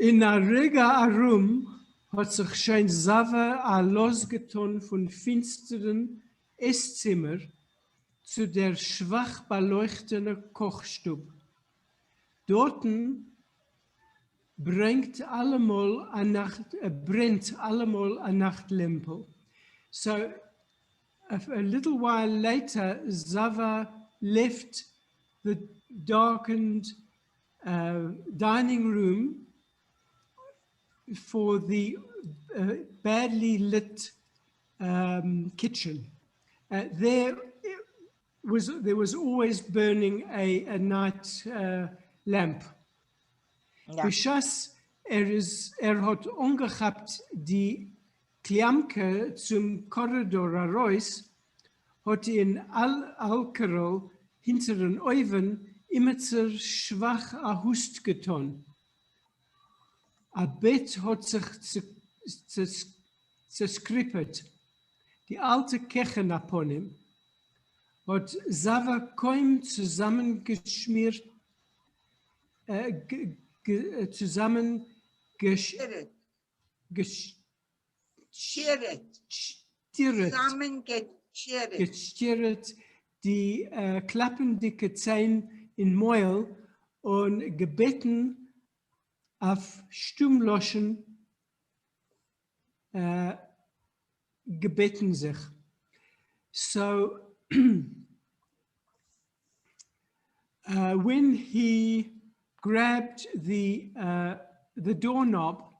In a rega arum hat sich schon Sava losgetan von finsteren Esszimmer zu der schwach beleuchteten Kochstube. Dorten brennt allemal ein Nachtlämpel. So a little while later, Zava left the darkened dining room for the badly lit kitchen. There was always burning a night lamp. Ja. Bishas hat angehabt die Klamke zum Korridor heraus, hat in Alkohol hinter den Augen immer zu schwach a Hust getan. A Bett hat sich zerskrippet. Die alte Kechen upon ihm hat Sava kaum zusammengeschmiert, gestierret, die klappendicke Zähne in Mäuel und gebeten auf Stummloschen gebeten sich. So when he grabbed the doorknob,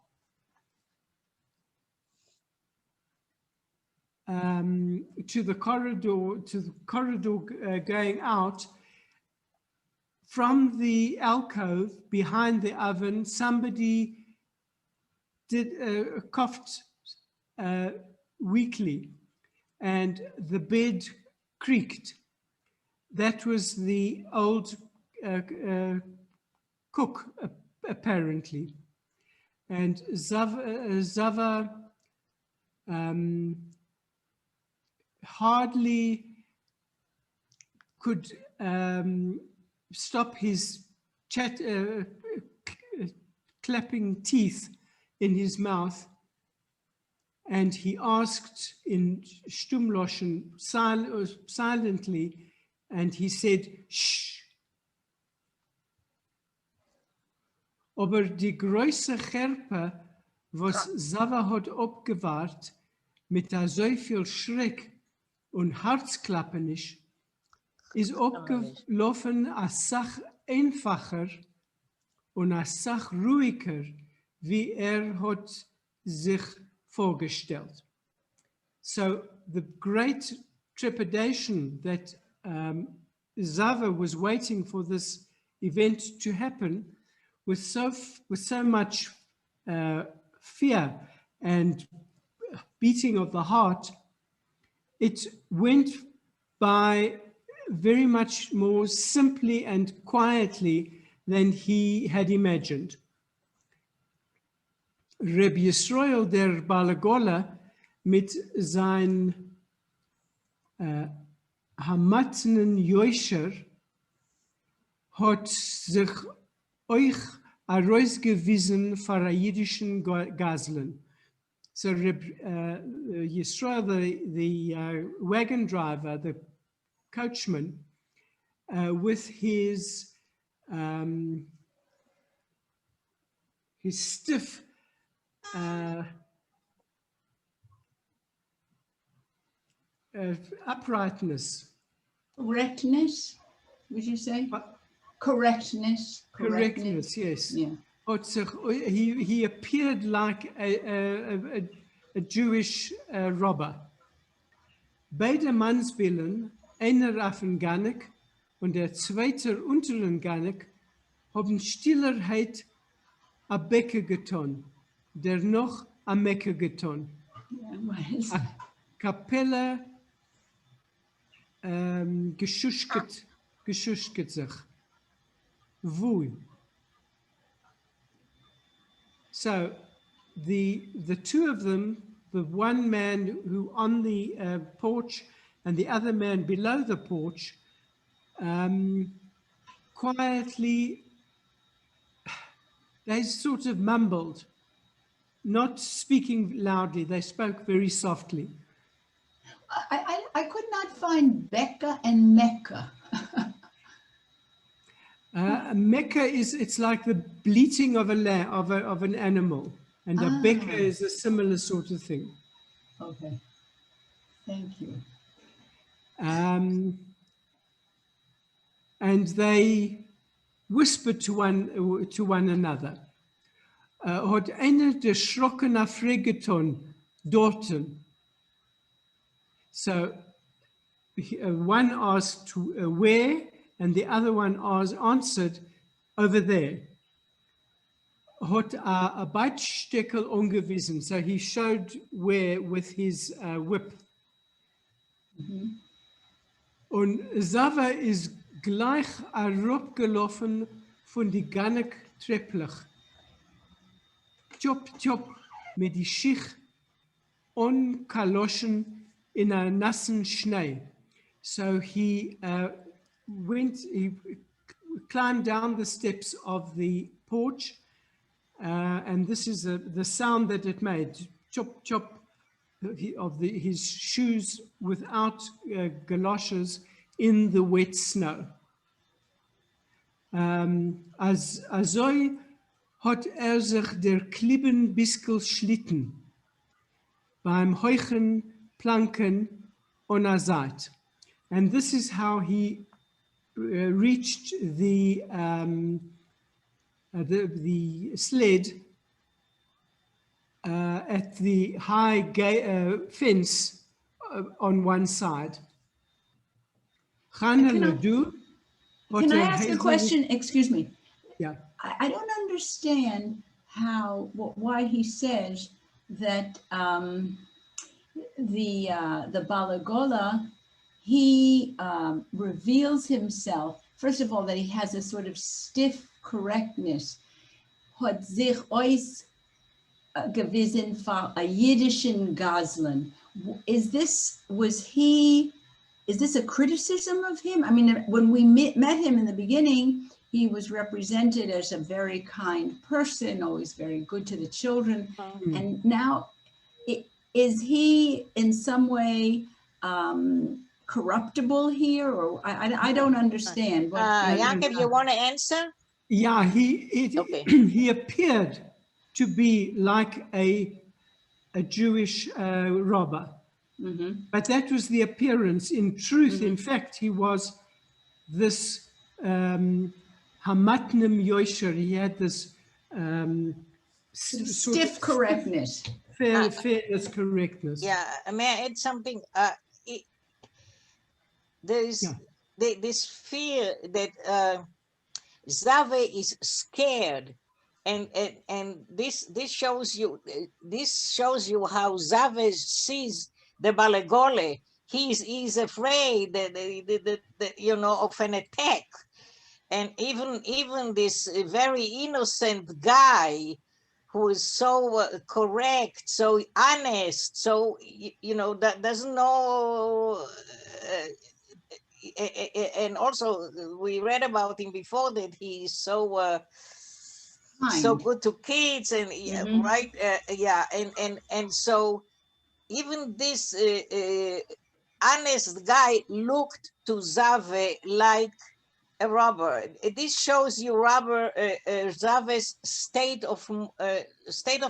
to the corridor going out, from the alcove behind the oven, somebody coughed weakly, and the bed creaked. That was the old cook, apparently. And Zava hardly could stop his clapping teeth in his mouth, and he asked in Stummloschen silently, and he said, "Shh." Aber die große Gerpe, was Zava hat abgewahrt, mit so viel Schreck und Herzklappenisch, ist abgelaufen als Sach einfacher und als Sach ruhiger, wie hat sich vorgestellt. So the great trepidation that Zava was waiting for this event to happen with so much fear and beating of the heart, it went by very much more simply and quietly than he had imagined. Reb Yisroel der Balagola mit sein Hamatnen Joischer hat sich euch herausgewiesen für jüdischen Gazlen. So Reb Yisroel, the wagon driver, the coachman, with his stiff uprightness. Correctness, would you say? Correctness. Correctness, yes. Yeah. He appeared like a Jewish robber. Beide Mannsbillen, einer auf den Gannek und der zweite unteren Gannek, haben Stillerheit a Becke getan, der noch a Mecke getan. Yeah, A Kapelle geschuschket sich. Wohl. So the two of them, the one man who on the porch and the other man below the porch, quietly they sort of mumbled, not speaking loudly. They spoke very softly. I could not find Becca and Mecca. Mecca it's like the bleating of a of an animal, and a becca is a similar sort of thing. Okay, thank you. And they whispered to one another. Hat einer der Schrocken afregeton dorten. So one asked where, and the other one answered over there. Hat a Beitsteckel angewiesen. So he showed where with his whip. Und Zava ist gleich herabgelaufen von die Gannek trepplich. Tjop, tjop, mit die Schicht unkaloschen in a nassen Schnee. So he he climbed down the steps of the porch, and this is the sound that it made. Chop, chop, of his shoes without galoshes in the wet snow. As azoi hat sich der Klippenbiskel Schlitten beim Heuchen Planken on a Seite. And this is how he reached the sled at the high fence on one side. Can I ask a question? Excuse me. Yeah. I don't understand why he says that the Balagola, he reveals himself, first of all, that he has a sort of stiff correctness. Hat sich euch gewissen für a Yiddischen Gazlan. Is this a criticism of him? I mean, when we met him in the beginning, he was represented as a very kind person, always very good to the children. Mm-hmm. And now, is he in some way corruptible here? Or I don't understand. Yaakov, you want to answer? Yeah, he appeared to be like a Jewish robber. Mm-hmm. But that was the appearance. In truth, mm-hmm. In fact, he was this Hamatnim Yosher. He had this stiff correctness. Fairness, correctness. Yeah, may I add something? There is this fear that Zave is scared. And this shows you how Zave sees the Balegole. He's afraid that of an attack, and even this very innocent guy who is so correct, so honest, so that doesn't know. And also we read about him before that he's so good to kids and mm-hmm. Right, and so even this honest guy looked to Zave like a robber. This shows you Zave's state of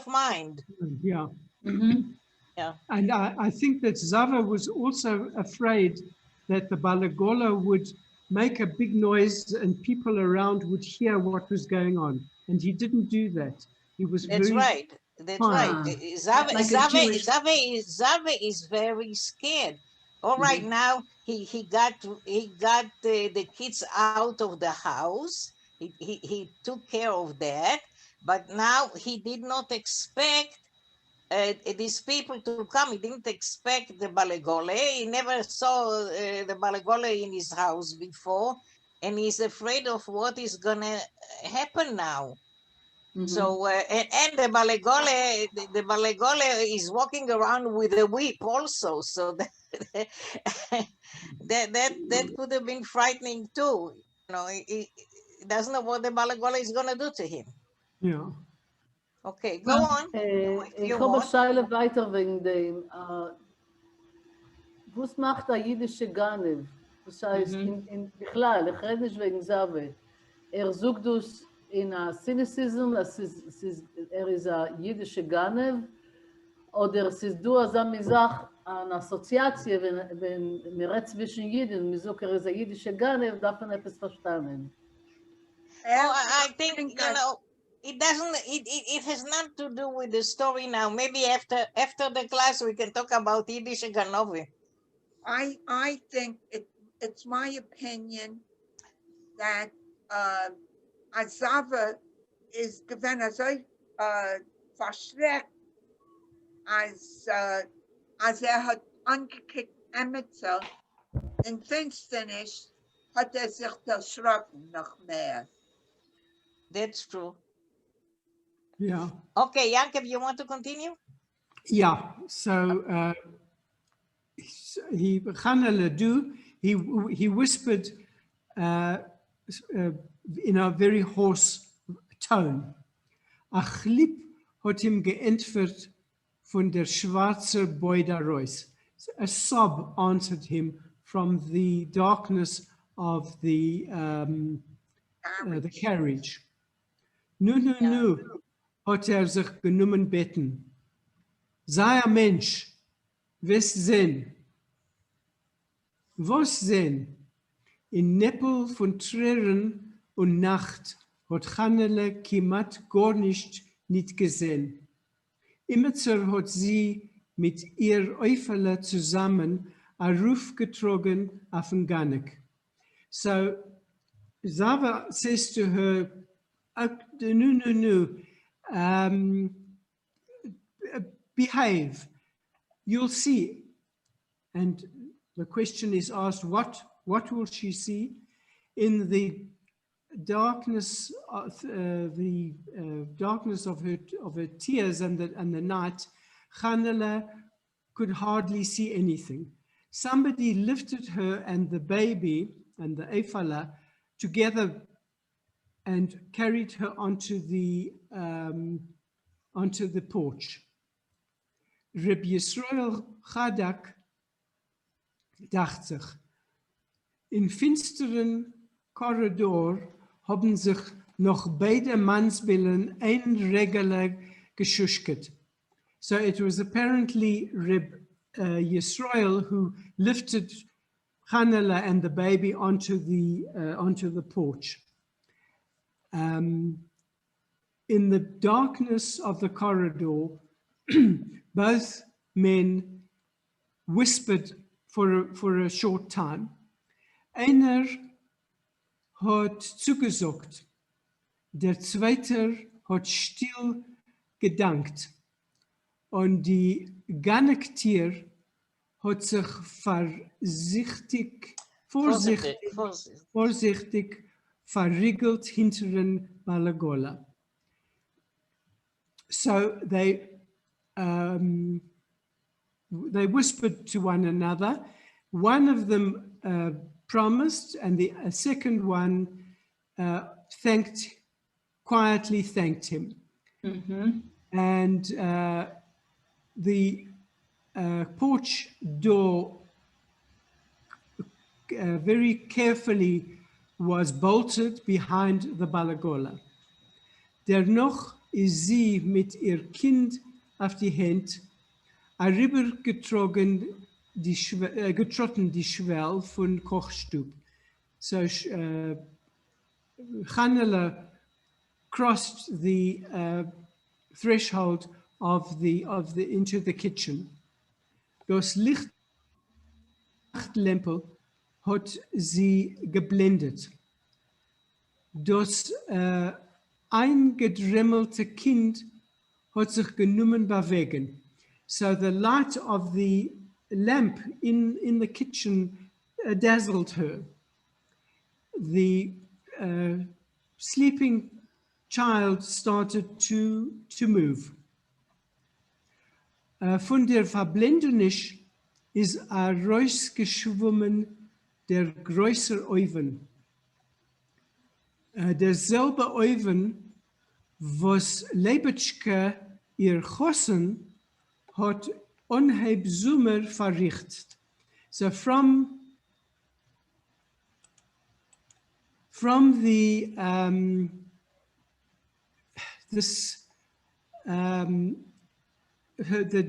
mind. Yeah. Mm-hmm. Yeah. And I think that Zave was also afraid that the Balagola would make a big noise and people around would hear what was going on. And he didn't do that. He was That's very right. That's right. Zave is very scared. All right, mm-hmm. Now he got the kids out of the house. He took care of that, but now he did not expect these people to come. He didn't expect the Balegole. He never saw the Balegole in his house before, and he's afraid of what is gonna happen now. Mm-hmm. So and the Balegole is walking around with a whip also. So that could have been frightening too. He doesn't know what the Balegole is gonna do to him. Ja. Okay, go on. Ich habe eine Scheile weiter wegen dem. Was macht der jüdische Ganev? Das heißt, בכלל, ich rede nicht wegen Zave. Sucht das in a cynicism, ist ein jüdischer Ganev, oder es ist du als eine Sache, eine Assoziatie, wenn wir zwischen Jüden, wir sagen, ist ein jüdischer Ganev, darf man etwas verstanden. I think, you know, it doesn't, it has not to do with the story now. Maybe after the class, we can talk about Yiddish Ganovi. I think it's my opinion that Azava is given as a verschreckt als hat angekickt Emetzel in Finsternis hat sich erschrocken noch mehr. That's true. Yeah. Okay, Yankov, you want to continue? Yeah. So he whispered in a very hoarse tone. Ach lieb hat ihm geantwortet von der schwarze Boida Royce. A sob answered him from the darkness of the carriage. Nu, hat sich genommen beten. Sei ein Mensch, was sehen? Was sehen? In Neppel von Tränen und Nacht hat Hannele kimat gar nicht gesehen. Immerzu hat sie mit ihr Eufele zusammen einen Ruf getragen auf den Ganek. So Zava says to her, behave, you'll see. And the question is asked, what will she see? In the darkness of darkness of her tears and the night, Hannele could hardly see anything. Somebody lifted her and the baby and the Eifala together and carried her onto the porch. Reb Yisrael Chadak dacht sich, in finsteren Korridor haben sich noch beide Mannsbillen einregelmäßig geschuschket. So it was apparently Reb Yisrael who lifted Hannele and the baby onto the porch. In the darkness of the corridor, both men whispered for a short time. Einer hat zugesagt, der zweite hat still gedankt und die Ganektier hat sich vorsichtig verriegelt hinter den Balagola. So they whispered to one another. One of them promised, and the second one quietly thanked him. And the porch door very carefully was bolted behind the Balagola. Dennoch ist sie mit ihr Kind auf die Hand herübergetrotten die Schwell von Kochstub. So Hannele crossed the threshold of the into the kitchen. Das Lichtlampe hat sie geblendet. Das eingedremmelte Kind hat sich genommen bewegen. So the light of the lamp in the kitchen dazzled her. The sleeping child started to move. Von der Verblendenis ist rausgeschwommen der größere Oven. Derselbe Oven, was Leibetschke ihr Chossen hat onheib Zoomer verrichtet. So from the this the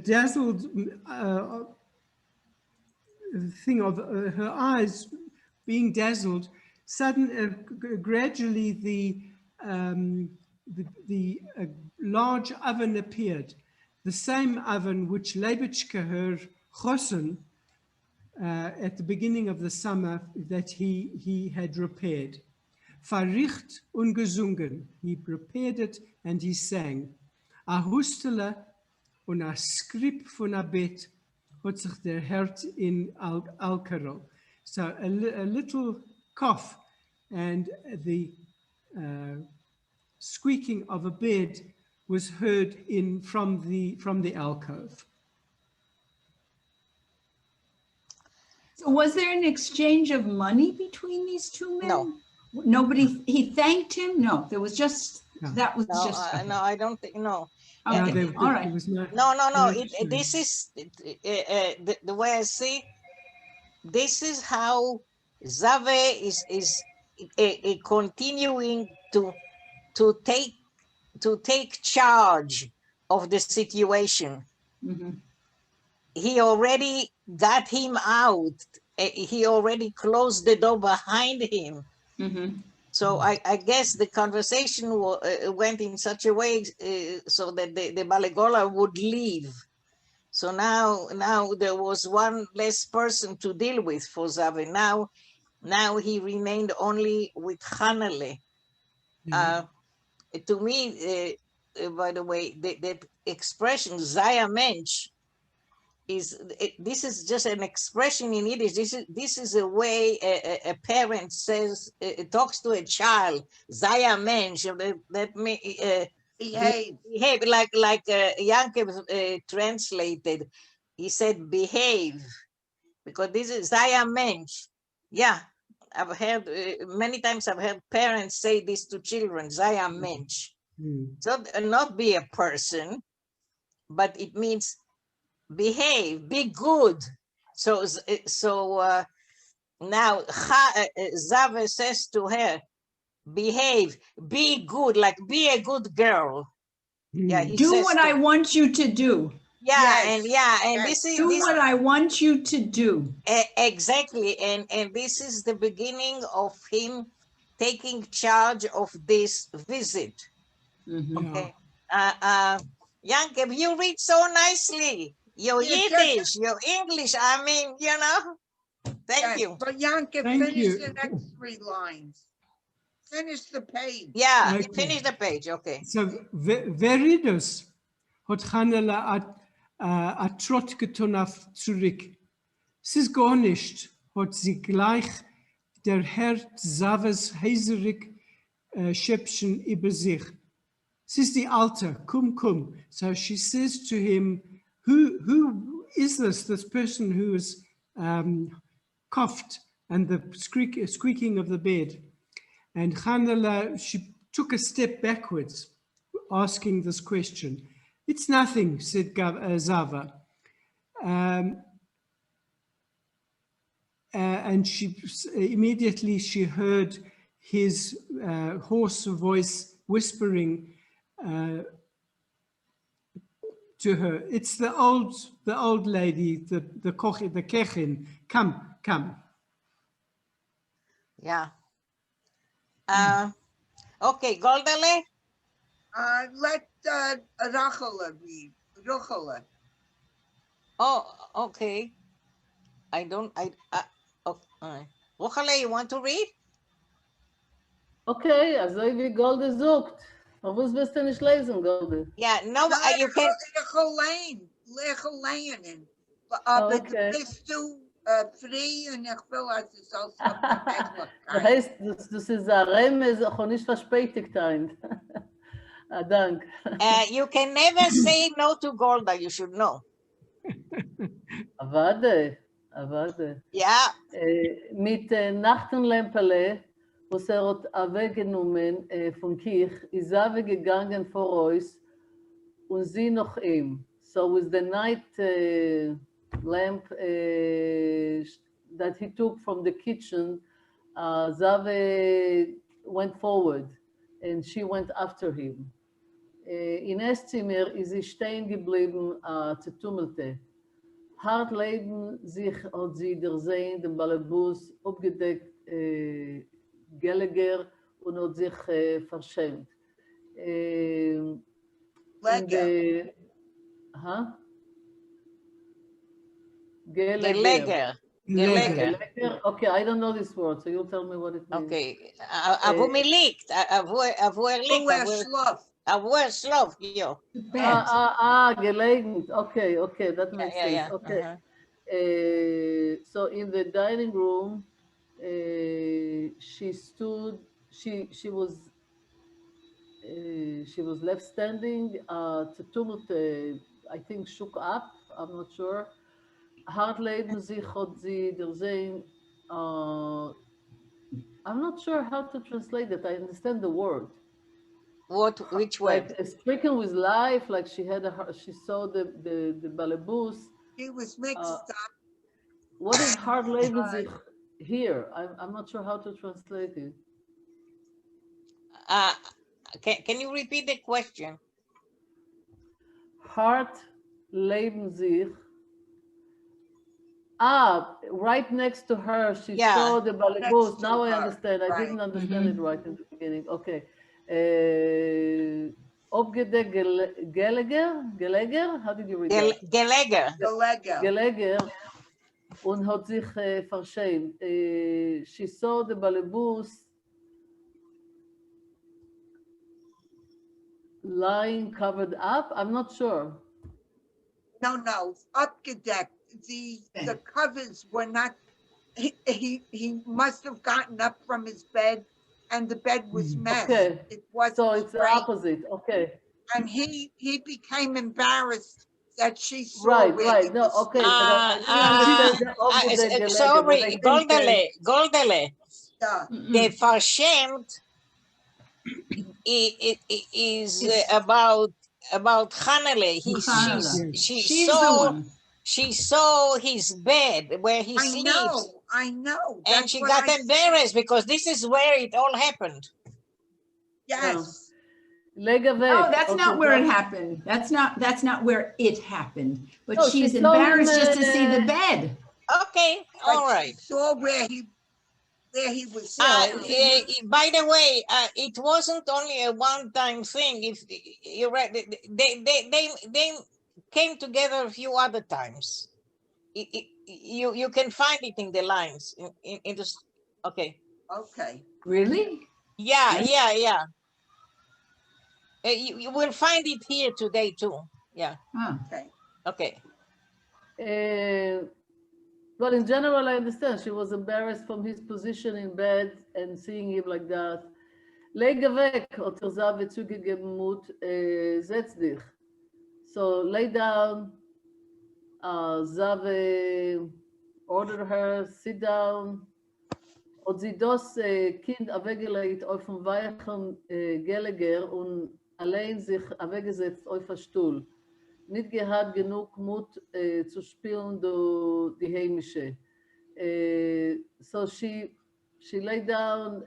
dazzled thing of her eyes being dazzled, gradually the large oven appeared, the same oven which Leibetschke, her chosen, at the beginning of the summer, that he had repaired. Verricht und gesungen. He prepared it and he sang. A hustele und a skrip von a bet hat sich der Herd in Alcarol. So a little cough and the squeaking of a bed was heard from the alcove. So was there an exchange of money between these two men? No. Nobody, he thanked him? No, there was just, that was No, just. no, I don't think, no. Okay, all right. No. This is the way I see. This is how Zave is continuing to take charge of the situation. Mm-hmm. He already got him out. He already closed the door behind him. Mm-hmm. So I guess the conversation went in such a way so that the Balegola would leave. So now there was one less person to deal with for Zave. Now he remained only with Hanale. To me, by the way, the expression Zaya Mensch this is just an expression in Yiddish. This is a way a parent says, talks to a child, Zaya Mensch, that means behave like Yankev translated. He said behave, because this is Zaya Mensch. Yeah, I've heard many times. I've heard parents say this to children, Zaya Mensch. So not be a person, but it means behave, be good. So now Zave says to her, behave, be good, like be a good girl. Yeah, he do says what I want you to do. Yeah, yes. And this is do what I want you to do. Exactly, and this is the beginning of him taking charge of this visit. Mm-hmm. Okay, Yankev, you read so nicely. Your Yiddish, your English. I mean, Thank you. But Yankev, finish the next 3 lines. Finish the page. Yeah, okay. Finish the page. Okay. So, Veridus hat Hanela a Trott getan auf zurück. Es ist gar nicht, hat sie gleich der Herr Zaves heiserig Schöpfen über sich. Es ist die Alte, komm. So she says to him, who is this person who is coughed and the squeaking of the bed? And Hanela, she took a step backwards, asking this question. It's nothing, said Zava. And she immediately she heard his hoarse voice whispering to her. It's the old lady, the kechin. Come. Yeah. Okay, Goldele. Let Rachel read. Rachel. Oh, okay. Rachel, you want to read? Okay, also wie Golde sucht. Aber was wirst du nicht lesen, Golde? Yeah, no, you can. Lecheleinen. Okay. Bist du frei und ich will, als es auch so Das heißt, das ist ein Remes, auch nicht verspätigt ein. Dank. You can never say no to Golda, you should know. Avade. Yeah. Mit Nachtenlämpele was hat weggenommen von Kirch, ist weggegangen vor uns und sie noch ihm. So with the night lamp that he took from the kitchen, Zave went forward and she went after him. In Esszimmer ist sie stehen geblieben zu tummelte. Hart leben sich hat sie gesehen, den Balabus abgedeckt Gallagher und hat sich verschämt. Legger. Gallagher. Gallagher. Okay, I don't know this word, so you'll tell me what it means. Okay. Avu liegt. Avu liegt. Avu slof, yo. Gelegen. Okay, that makes sense. Yeah. Okay. So in the dining room, she stood. She was left standing. Tumult, I think, shook up. I'm not sure. Hart leben sich hat sie gesehen. I'm not sure how to translate that. I understand the word. Which word? Like stricken with life, like she saw the balabus. She was mixed up. What is hart leben sich here? I'm not sure how to translate it. Can you repeat the question? Hart leben sich. Right next to her, she saw the balabus. Now I understand. I didn't understand it right in the beginning. Okay. Gallagher? How did you read that? Gallagher. Und hat sich verschämt. She saw the balabus lying covered up. I'm not sure. No, abgedeckt. The covers were not. He must have gotten up from his bed, and the bed was messed. Okay. It wasn't so it's straight. the opposite. Okay. And he became embarrassed that she saw. Right. No, okay. Sorry, Goldele. The verschämt is about Hanele. She saw his bed where he sleeps. I know. And she got embarrassed because this is where it all happened. Yes. Oh, that's not where it happened. That's not where it happened. But she's embarrassed just to see the bed. Okay, all right. She saw where he was. By the way, it wasn't only a one-time thing. If you're right, they came together a few other times. You can find it in the lines in the. Okay. Really? Yeah. You will find it here today too. Yeah. Okay. Well, in general, I understand. She was embarrassed from his position in bed and seeing him like that. Leg weg, hat Zave zugegeben, Mut, setz dich. So lay down. Zave ordered her, sit down. Hat sie das Kind weggelegt auf dem weichen Gallagher und allein sich weggesetzt auf den Stuhl. Nicht gehabt genug Mut zu spielen die heimische. So she lay down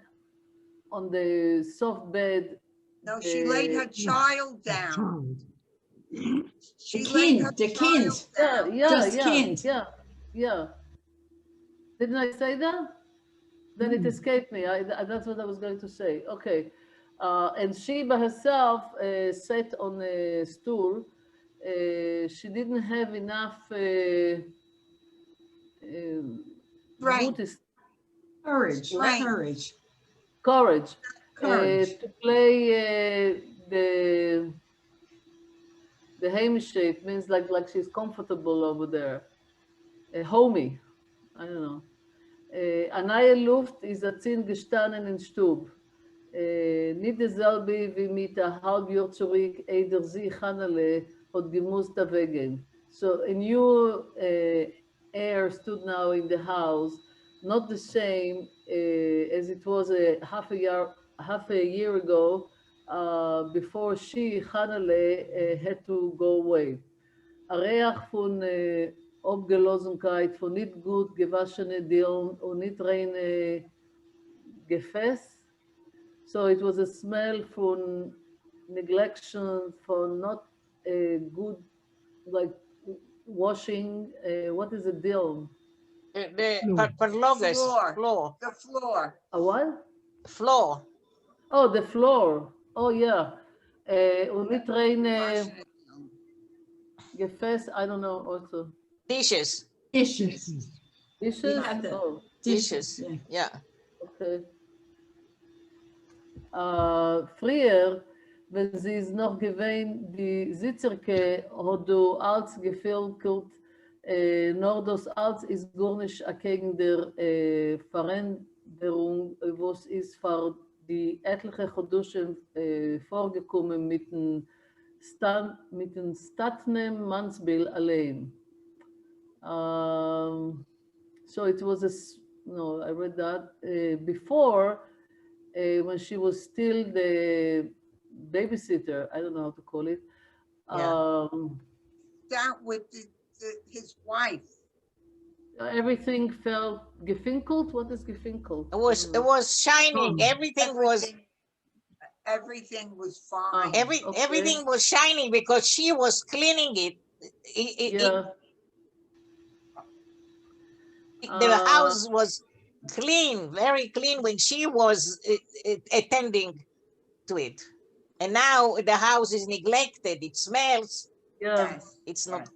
on the soft bed. No, she laid her child down. The kind. Yeah. Didn't I say that? Then it escaped me. That's what I was going to say. Okay. And she by herself sat on a stool. She didn't have enough courage to play the Hamish. It means like she's comfortable over there. Homey, I don't know. Anaya Luft ist gestanden in Stub. Nicht dasselbe wie mit der Halbjahr zurück, sie Hanale hat gemusst wegen. So a new air stood now in the house, not the same as it was half a year ago, before she, Hanale, had to go away. Areach von Obgelosenkeit, von nicht gut gewaschene Dirn und nicht rein Gefäß. So it was a smell from neglection, for not good, like washing. What is a dill? The floor. The floor. A what? Floor. Oh, the floor. Oh, yeah. Unit rain Gefäß, I don't know also. Dishes. Dishes. Dishes? Yeah, the Oh, Dishes. Yeah. okay. Früher, wenn sie es noch gewähnt, die Sitzerke hat du als gefilkert, nur das als ist gar nicht gegen der Veränderung, was ist für die etliche Chodushim vorgekommen mit dem Statnem Mansbil allein. So it was no, I read that before, when she was still the babysitter, I don't know how to call it. Yeah. That with his wife. Everything felt gefinkelt. What is gefinkelt? It was shining. Everything was fine. everything was shining because she was cleaning it. The house was clean, very clean when she was attending to it. And now the house is neglected. It smells. Yeah. It's not.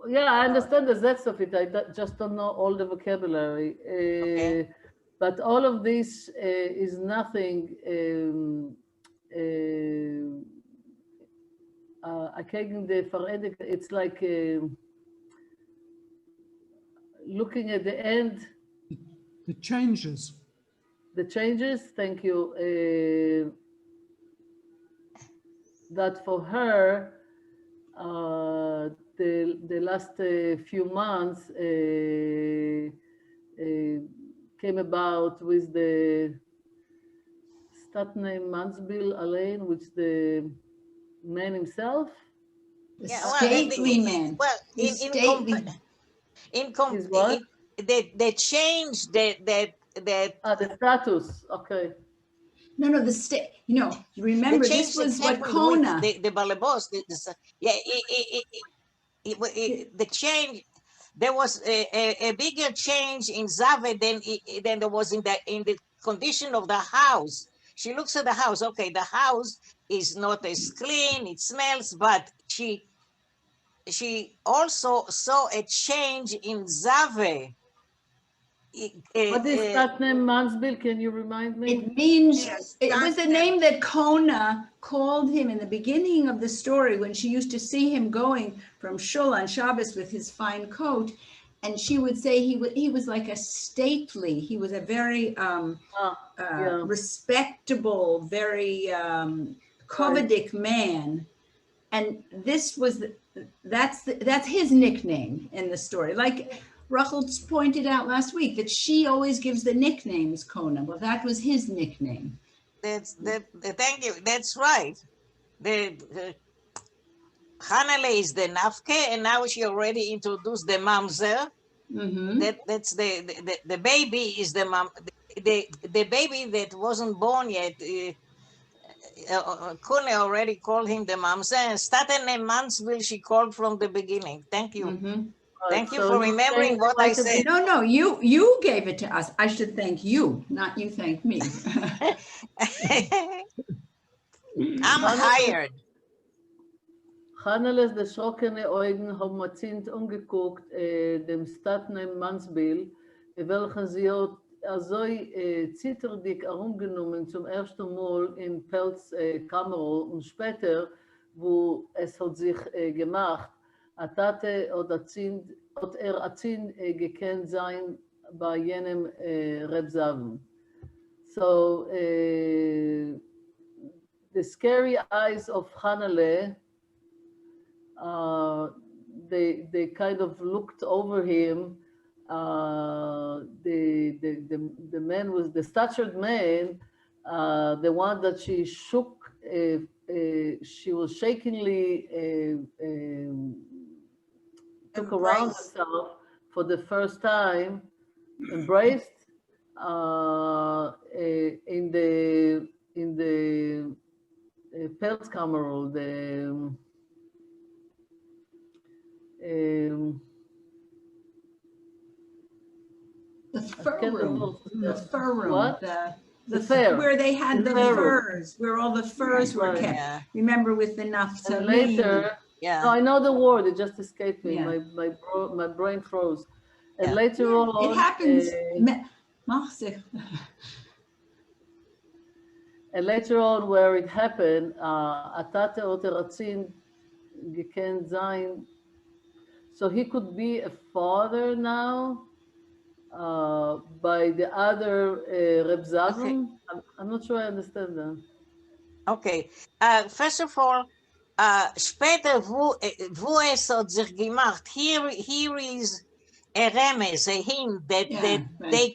Yeah, I understand the zest of it. I just don't know all the vocabulary. Okay. But all of this is nothing. It's like looking at the end. The changes. The changes, thank you. That for her, the last few months came about with the Statne Mansbil Alain, which the man himself. The stately man. Well, the change the status. Okay. No, you remember this was what Kona. The balabos, the change. There was a bigger change in Zave than there was in the condition of the house. She looks at the house. Okay, the house is not as clean. It smells, but she also saw a change in Zave. What is that name, Mansbil? Can you remind me? It means, it was the name that Kona called him in the beginning of the story when she used to see him going from Shul on Shabbos with his fine coat. And she would say he was like a stately, he was a very respectable, very Kovadik man. And this was, that's his nickname in the story. Like Rachel pointed out last week that she always gives the nicknames Kona. Well, that was his nickname. Thank you. That's right. The Hanale is the nafke, and now she already introduced the mamzer. Mm-hmm. That's the baby is the mom. The baby that wasn't born yet. Kune already called him the mamzer, and Staten and Mansville she called from the beginning. Thank you. Mm-hmm. Thank you for remembering what I said. No, you gave it to us. I should thank you, not you thank me. I'm hired. Hanneles de schrockene Augen haben matzint umgeguckt dem Statnem Mansbil, welchen sie hat so zitterdick herumgenommen zum ersten Mal in Pelzkamera und später, wo es hat sich gemacht, Tate hat Azin gekannt sein bei jenem Rebzaven. So the scary eyes of Hanale, they kind of looked over him the man was the statured man, the one that she shook, she was shakingly took around Embrace. herself for the first time, embraced in the Pelzkammer, or The fur can't room, remember. the fur room, What? the fair. where they had The the fair room. furs, where all the furs were Right. kept. Yeah. Remember with the And Naphtali? later, no, Yeah. I know the word, it just escaped me. Yeah. My brain froze. And Yeah. later Yeah, on, it happens. Machzich. and later on, where it happened, Atate Oteratzin Geken Zain. So he could be a father now by the other Reb Zazen. I'm not sure I understand that. Okay. First of all, später, wo es hat sich gemacht, here is a remez, a hint that, they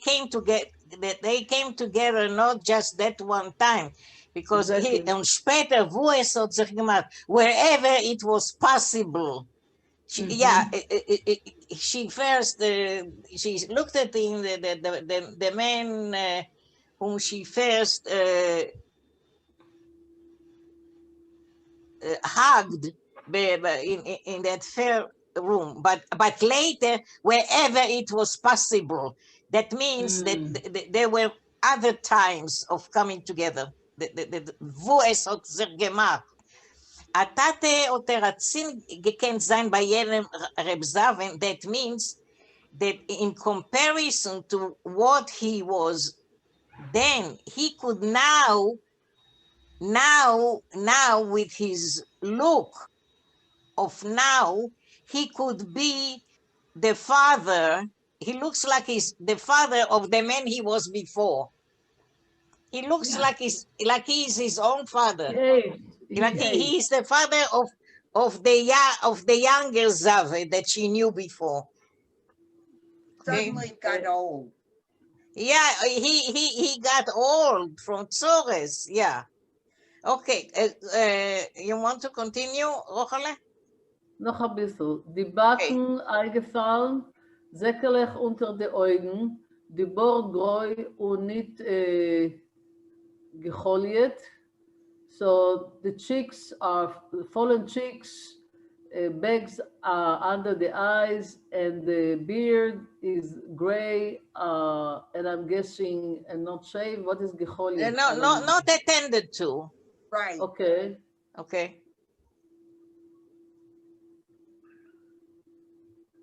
came together not just that one time, because Exactly. und später, wo es hat sich gemacht, wherever it was possible. She first, she looked at him, the man whom she first hugged in that fair room, but later, wherever it was possible, that means that there were other times of coming together. Wo es hat sich gemacht. Atate Oteratzin gekannt sein bei jedem Reb Zaven, that means that in comparison to what he was then, he could now with his look of now, he could be the father. He looks like he's the father of the man he was before. He looks like he's his own father. He is the father of the younger Zave that she knew before. Suddenly got old. Yeah, he got old from Tzores. Yeah. Okay. You want to continue, Rochale? Noch ein bisschen. Die Backen eingefallen, Säckelech unter die Augen, die Borgroi und nicht gecholiet. So the cheeks are fallen cheeks, bags are under the eyes, and the beard is gray, and I'm guessing, and not shaved. What is gecholiet? Not attended to. Right. Okay. Okay.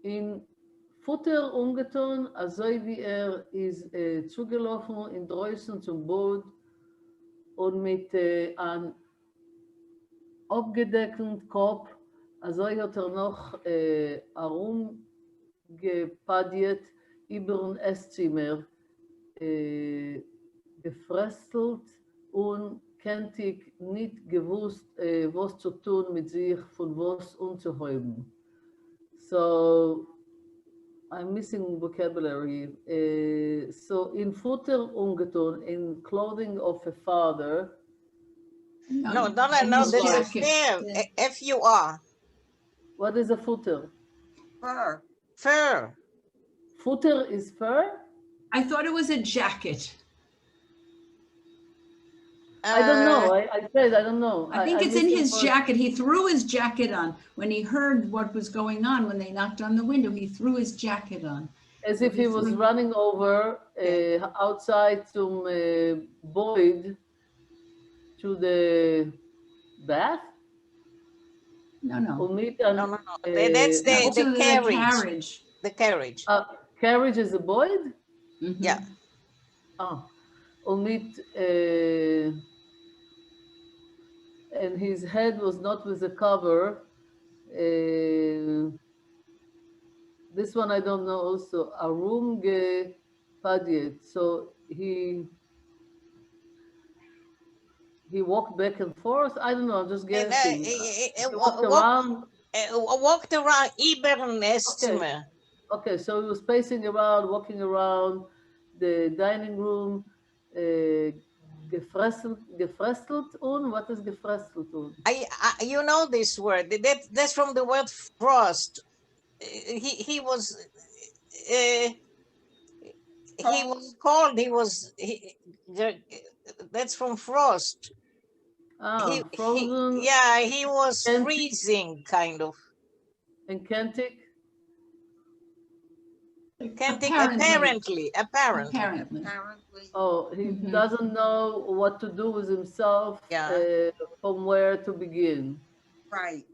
In Futter ungetan, also wie ist zugelaufen in Dreußen zum Boot und mit einem abgedeckten Kopf, also hat noch herumgepadiert über ein Esszimmer, gefröstelt und kennt ich nicht gewusst, was zu tun mit sich, von was umzuheben. So I'm missing vocabulary. So in Futter ungetan, in clothing of a father. No, this is fair. F-U-R. What is a footer? Fur. Fur. Footer is fur? I thought it was a jacket. I don't know. I said I don't know. I think it's in his jacket. He threw his jacket on when he heard what was going on. When they knocked on the window, he threw his jacket on. As if he was running over outside some Boyd to the bath. No. No. That's the carriage. The carriage. Carriage is a Boyd? Mm-hmm. Yeah. Mit and his head was not with a cover. This one I don't know also. Arum ge padiet. So he walked back and forth. I don't know. I'm just guessing. Walked around Ibern Estimer. Okay, so he was pacing around, walking around the dining room. Gefrestelt on? What is gefrestelt on? You know this word. That's from the word frost. He was cold. That's from frost. Frozen. He was freezing, kind of. And Celtic? Apparently. Apparently. Oh, he doesn't know what to do with himself, from where to begin. Right.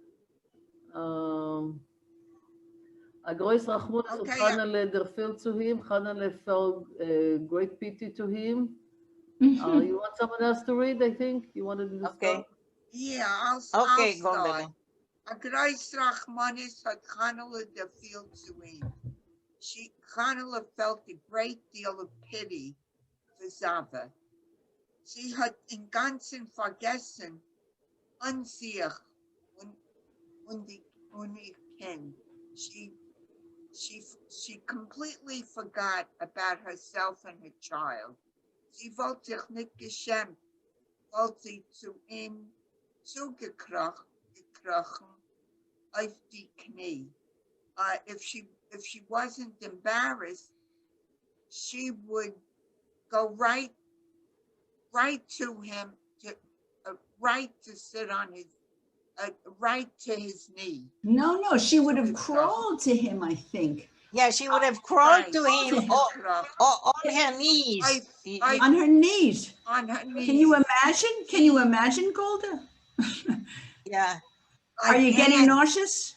Agrois Rachmunis und Hanale, der felt to him. Hanale felt great pity to him. You want someone else to read, I think? You wanted to start? Yeah, I'll start. Agrois Rachmunis hat Hanale der felt to him. Hanale felt a great deal of pity for Zava. Sie hat im Ganzen vergessen, an sich und ich kennt. She completely forgot about herself and her child. Sie wollte sich nicht geschämt, weil sie zu ihm zugekrochen auf die Knie. If she wasn't embarrassed, she would go right to him, right to sit on his, right to his knee. No, she would have crawled to him, I think. Yeah, she would have crawled to him on her knees. On her knees. On her knees. Can you imagine? Can you imagine, Golda? Yeah. Are you getting nauseous?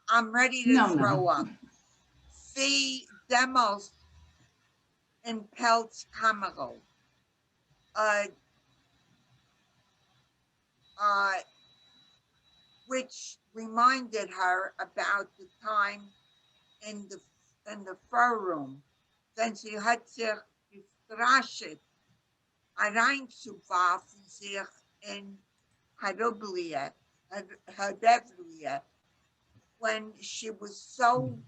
I'm ready to throw up. See demos in Pelt's Camero. Which reminded her about the time in the fur room. Then sie hat sich gestrascht, reinzuwerfen sich in Herublia, when she was so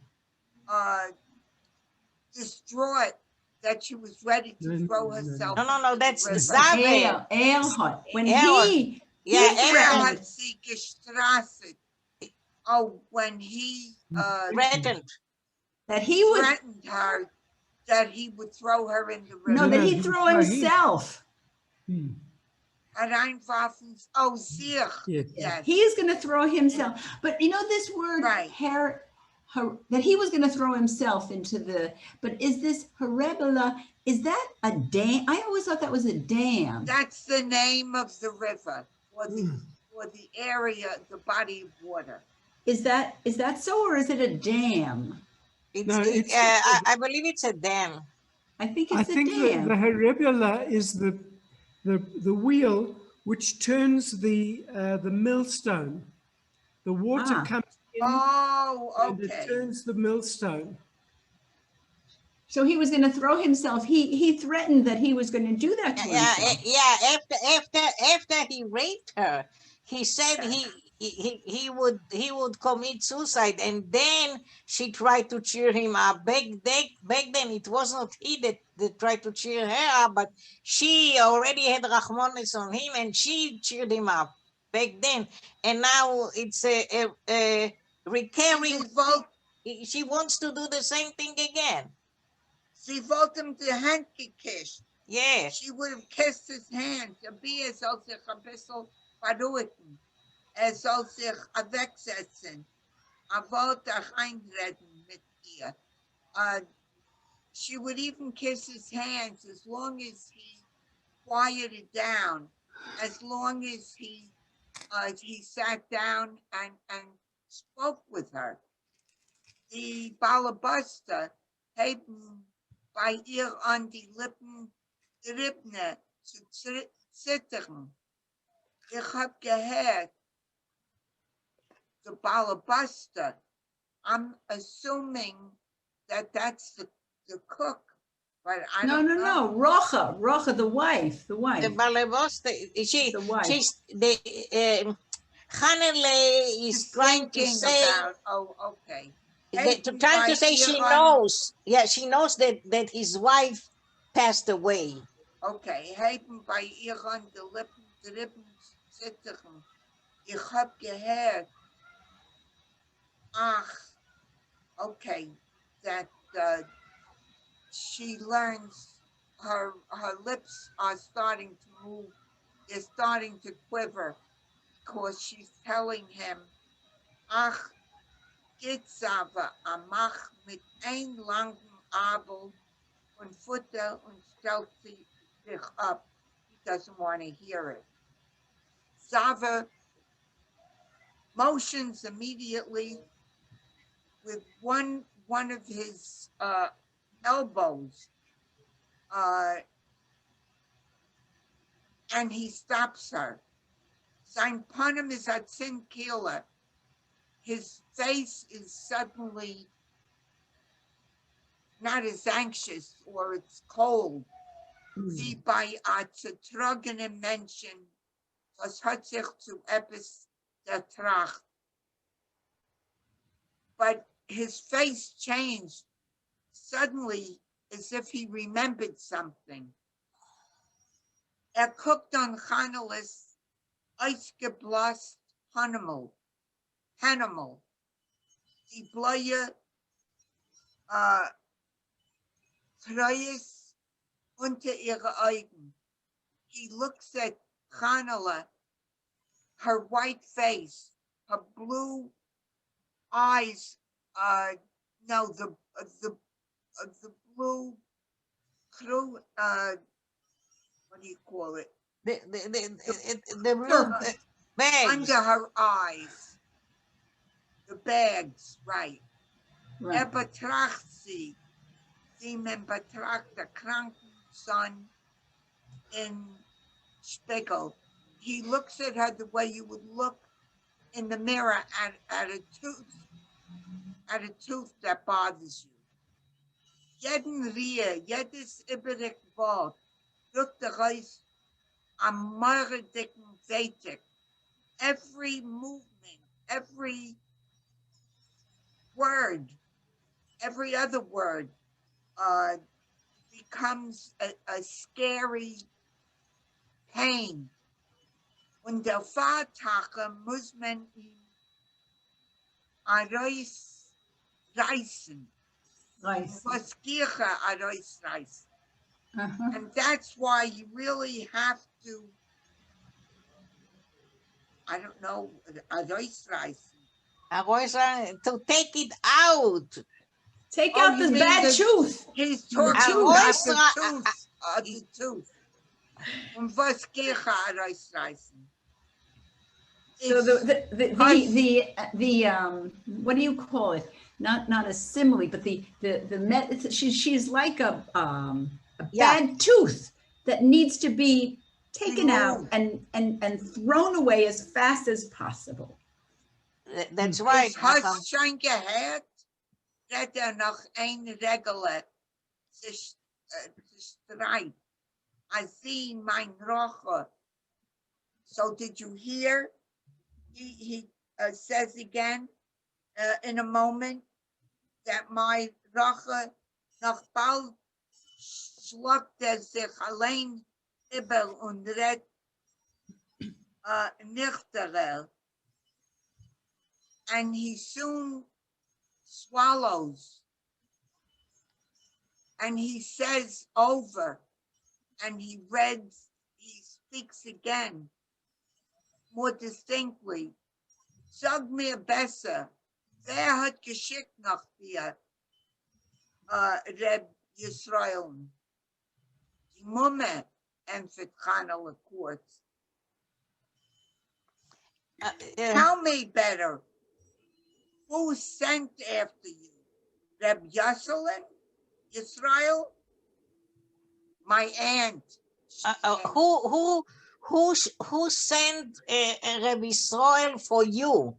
distraught that she was ready to throw herself. No, that's Zave. Eilhut. When he threatened. Oh, when he threatened that he would threatened her that he would throw her in the river. No, that he'd throw himself. Oh, yes. He is going to throw himself. But you know this word, that he was going to throw himself into the, but is this Harebela, is that a dam? I always thought that was a dam. That's the name of the river, or the area, the body of water. Is that so, or is it a dam? I believe it's a dam. I think it's a dam. The Harebela is the wheel which turns the millstone. The water comes in and it turns the millstone. So he was going to throw himself. He threatened that he was going to do that to himself. Yeah. After he raped her, he said he would commit suicide, and then she tried to cheer him up. Back then, it was not he that tried to cheer her up, but she already had Rachmanis on him, and she cheered him up back then. And now it's a recurring. She wants to do the same thing again. Sie wollte ihm die Hand geküsst. Yeah. She would have kissed his hand. Soll sich ein bisschen verruhigen. Soll sich wegsetzen. Wollte einreden mit ihr. She would even kiss his hands as long as he quieted down, as long as he sat down and spoke with her. Die Balabuster haben bei ihr an die Lippen zu zittern. Ich hab gehört, the Balabuster. I'm assuming that that's the cook, but I don't know. No. Rocha, the wife. The Balabuster. She's the Hanele is trying to say, okay. trying to say she knows. Yeah, she knows that his wife passed away. Okay, Heben bei Iran de Lippen drippen zittern. Ich hab gehört. Ach, okay, that she learns her lips are starting to move. They're starting to quiver because she's telling him, ach, geht's aber amach mit ein langen Abel und Futter und stellt sich up. He doesn't want to hear it. Zava motions immediately with one of his elbows, and he stops her. Sein Panim is at Sin Kila. His face is suddenly not as anxious or it's cold. Sie bei a zertrogenen Menschen, das hat sich zu etwas der Tracht. But his face changed suddenly as if he remembered something. Guckt on Chanelis, ausgeblost Hanimal. Die Bläue Treues unter ihre Augen. He looks at Chanela, her white face, her blue eyes, no, the blue crew, what do you call it? The blue bags. Under her eyes. The bags, right. Right. Betracht sie men betracht der kranken Son in Spiegel. He looks at her the way you would look in the mirror at a tooth that bothers you. Jeden Rie, jedes übrige Wort, drückt der Reis am dicken Wetig. Every movement, every word, every other word becomes a scary pain. Und der Vater muss man ihn reißen. Was Kirche reißen. And that's why you really have to, I don't know, to take it out. Take out the bad tooth. He's talking about the tooth. Und was Kirche reißen. So the what do you call it? Not a simile, but she's like a bad tooth that needs to be taken out and thrown away as fast as possible. That's right. Hast schon gehört, dass noch ein Regel sich streit. I see mein Roche. So did you hear? He says again in a moment that my Roche noch bald schluckt sich allein über und redt nichterer. And he soon swallows. And he says over, and he speaks again, more distinctly. Sag mir besser, wer hat geschickt nach dir, Reb Yisrael? Die Mumme empfiehlt Chanel kurz. Tell me better, who sent after you? Reb Yisrael? My aunt. Who sent Reb Yisrael for you?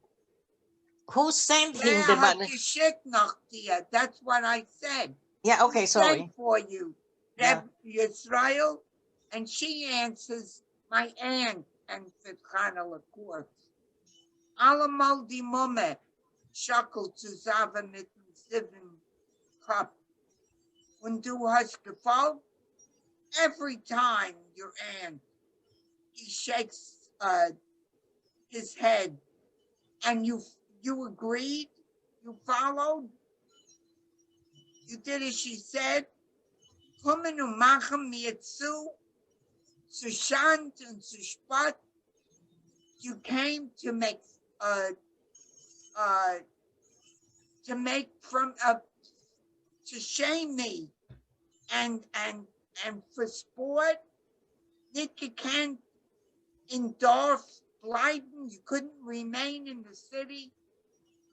Who sent him the money? That's what I said. Yeah, okay, sorry. Sent for you, Reb Yisrael, and she answers, my aunt, and Chanel, of course. Allemal die Mumme schackelt zusammen mit dem 7 Cup. Und du hast gefolgt? Every time your aunt, he shakes his head, and you agreed, you followed, you did as she said. Kommen und machen mir zu Schand und zu Spott. You came to make to shame me, and for sport. Nicht gekannt in Dorf bleiben. You couldn't remain in the city.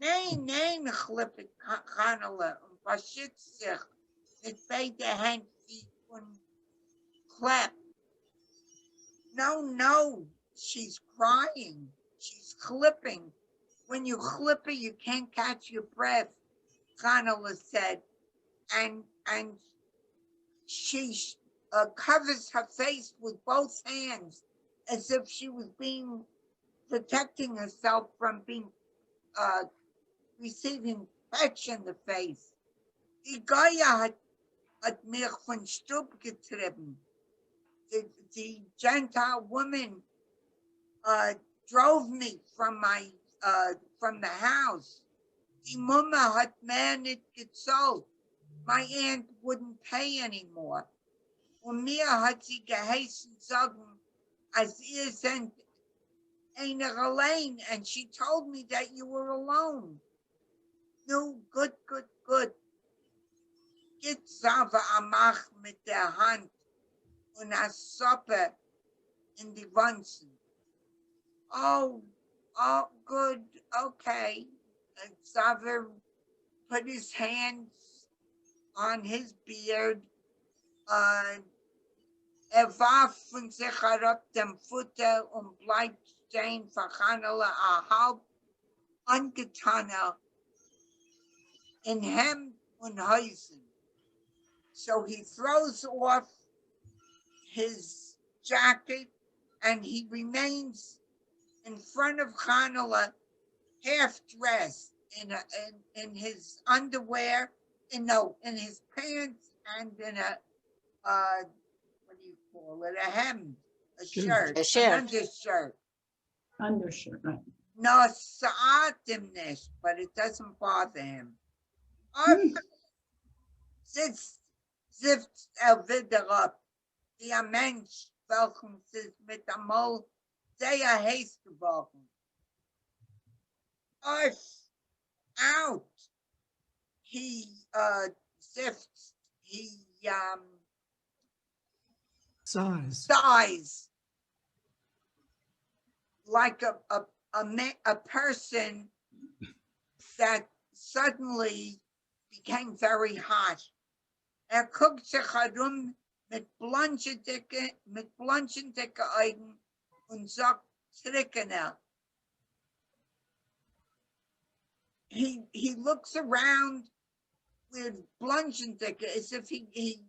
Nein, chlippet Chanele und verschützt sich mit beide Händen und clap. No, she's crying. She's clipping. When you clip it, you can't catch your breath, Chanele said. And she covers her face with both hands as if she was protecting herself from being receiving touch in the face. Die Goya hat mich von Stub getrieben. The Gentile woman drove me from the house. Die Mama hat mir nicht gezahlt. My aunt wouldn't pay anymore. Und mir hat sie geheißen sagen, als ihr seid einer allein, and she told me that you were alone. No, good. Git Sava amach mit der Hand und a Suppe in die Wanzen. Oh, good, okay. And Sava put his hands on his beard. Warf von sich herab dem Futter und bleibt stehen für Chanele halb angetaner in Hemd und Häusen. So he throws off his jacket and he remains in front of Chanele, half dressed in his underwear, in his pants, and in a what do you call it? A hem, a shirt, an Undershirt, right. No, sa'atim nicht, but it doesn't bother him. Sitzt wieder ab. Der Mensch, welchen ist mit dem Maul sehr heiß geworden. Out. He sifts, he sighs like a person that suddenly became very hot. Guckt sich herum mit blanchendicke Augen und sagt Trickener. He looks around with blanchendicke as if he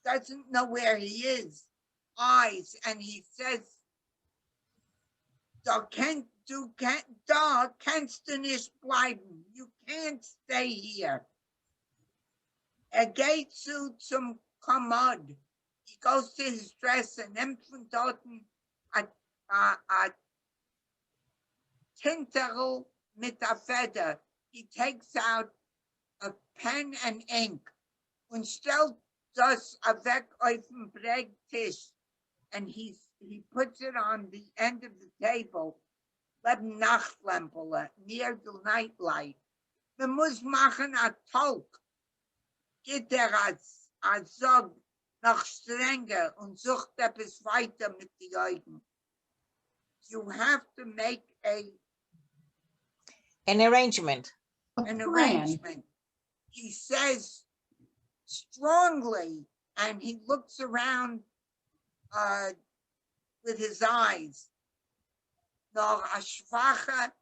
doesn't know where he is, eyes, and he says, "Da kannst du nicht bleiben. You can't stay here." Geht zum Kommod. He goes to his dresser, nimmt von dort a Tinterl mit a feather. He takes out a pen and ink und stellt das weg auf den Breaktisch, and he puts it on the end of the table. Neben Nachtlampele, near the nightlight. Man muss machen a Talk. Geht als Sog noch strenger und sucht etwas weiter mit den Augen. You have to make an arrangement. Arrangement. He says strongly, and he looks around with his eyes. Noch a schwache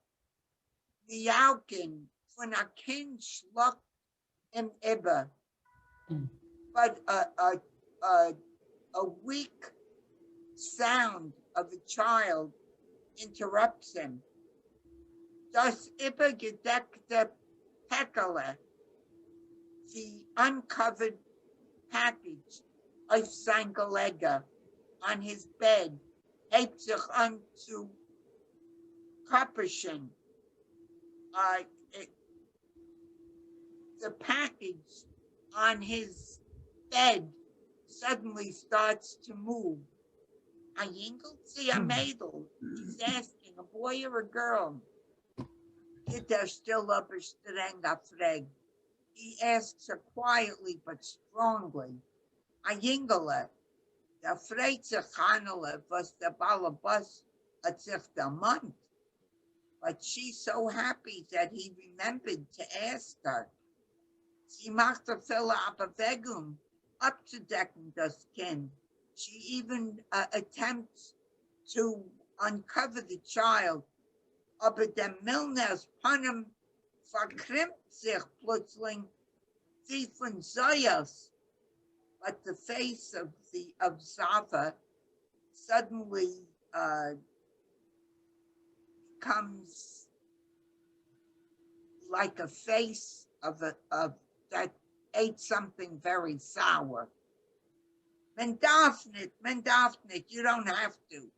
Miauken von a Kind schluckt im Ibbe. But a weak sound of a child interrupts him. Das übergedeckte Päckele, the uncovered package auf sein Gelege on his bed, hebt sich an zu Kapperschen. The package on his bed suddenly starts to move. A yingelt see a maidel. He's asking a boy or a girl. They're still up her streng afreg. He asks her quietly but strongly. A yingele. The freitze chanele was the balabus at sich the month. But she's so happy that he remembered to ask her. Sie macht a Fälle Bewegung, abzudecken das Kind. She even attempts to uncover the child. Aber der Milners Panem verkrimmt sich plötzlich wie von Zoyas. But the face of Zava suddenly becomes like a face of that ate something very sour. Men darf nicht, you don't have to.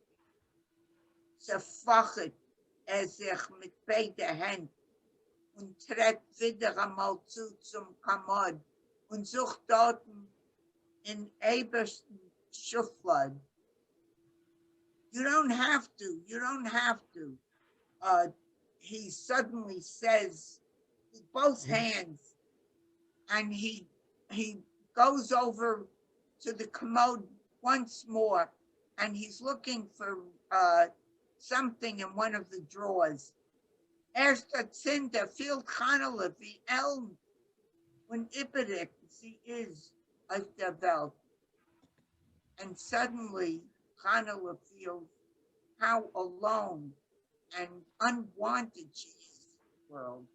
Ze fachet sich mit beide Händen und tritt wieder einmal zum Kommod und sucht dort in ebersten Schublad. You don't have to. He suddenly says with both hands, and he goes over to the commode once more, and he's looking for something in one of the drawers. Erst hat Cinder viel Kanale wie Elm und Iberik sie is auf der Welt. And suddenly Kanale feels how alone and unwanted she is in the world.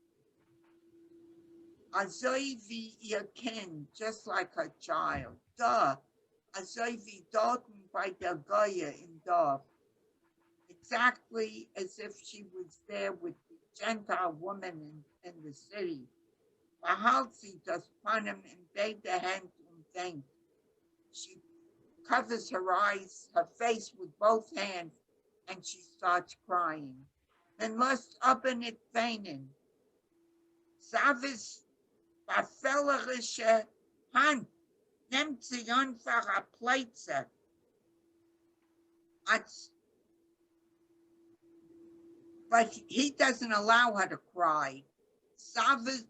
Azoi wie ihr Kind, just like her child. Da, azoi wie dorten bei der Goya in Dorf. Exactly as if she was there with the Gentile woman in the city. Behalt sie das Panem in beide Hand und denkt. She covers her eyes, her face with both hands, and she starts crying. Men lust aber nicht weinen. Savis verfällerische Hand nimmt sie einfach a Plätze. But he doesn't allow her to cry. Savis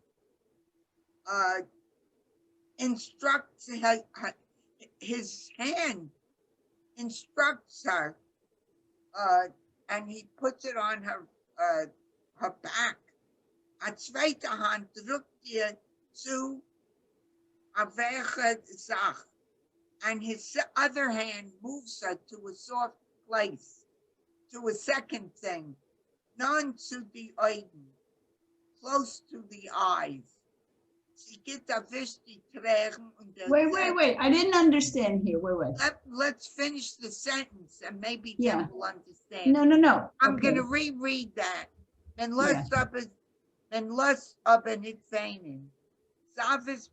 instructs his hand instructs her, and he puts it on her back. A zweite Hand drückt ihr zu a welche Sach, and his other hand moves her to a soft place, to a second thing, non zu die Augen, close to the eyes. Sie geht erwischt die Tränen und Wait. I didn't understand here. Wait. Let's finish the sentence and maybe Jim will understand. No. I'm going to reread that. And lust aber nicht weinen. Savis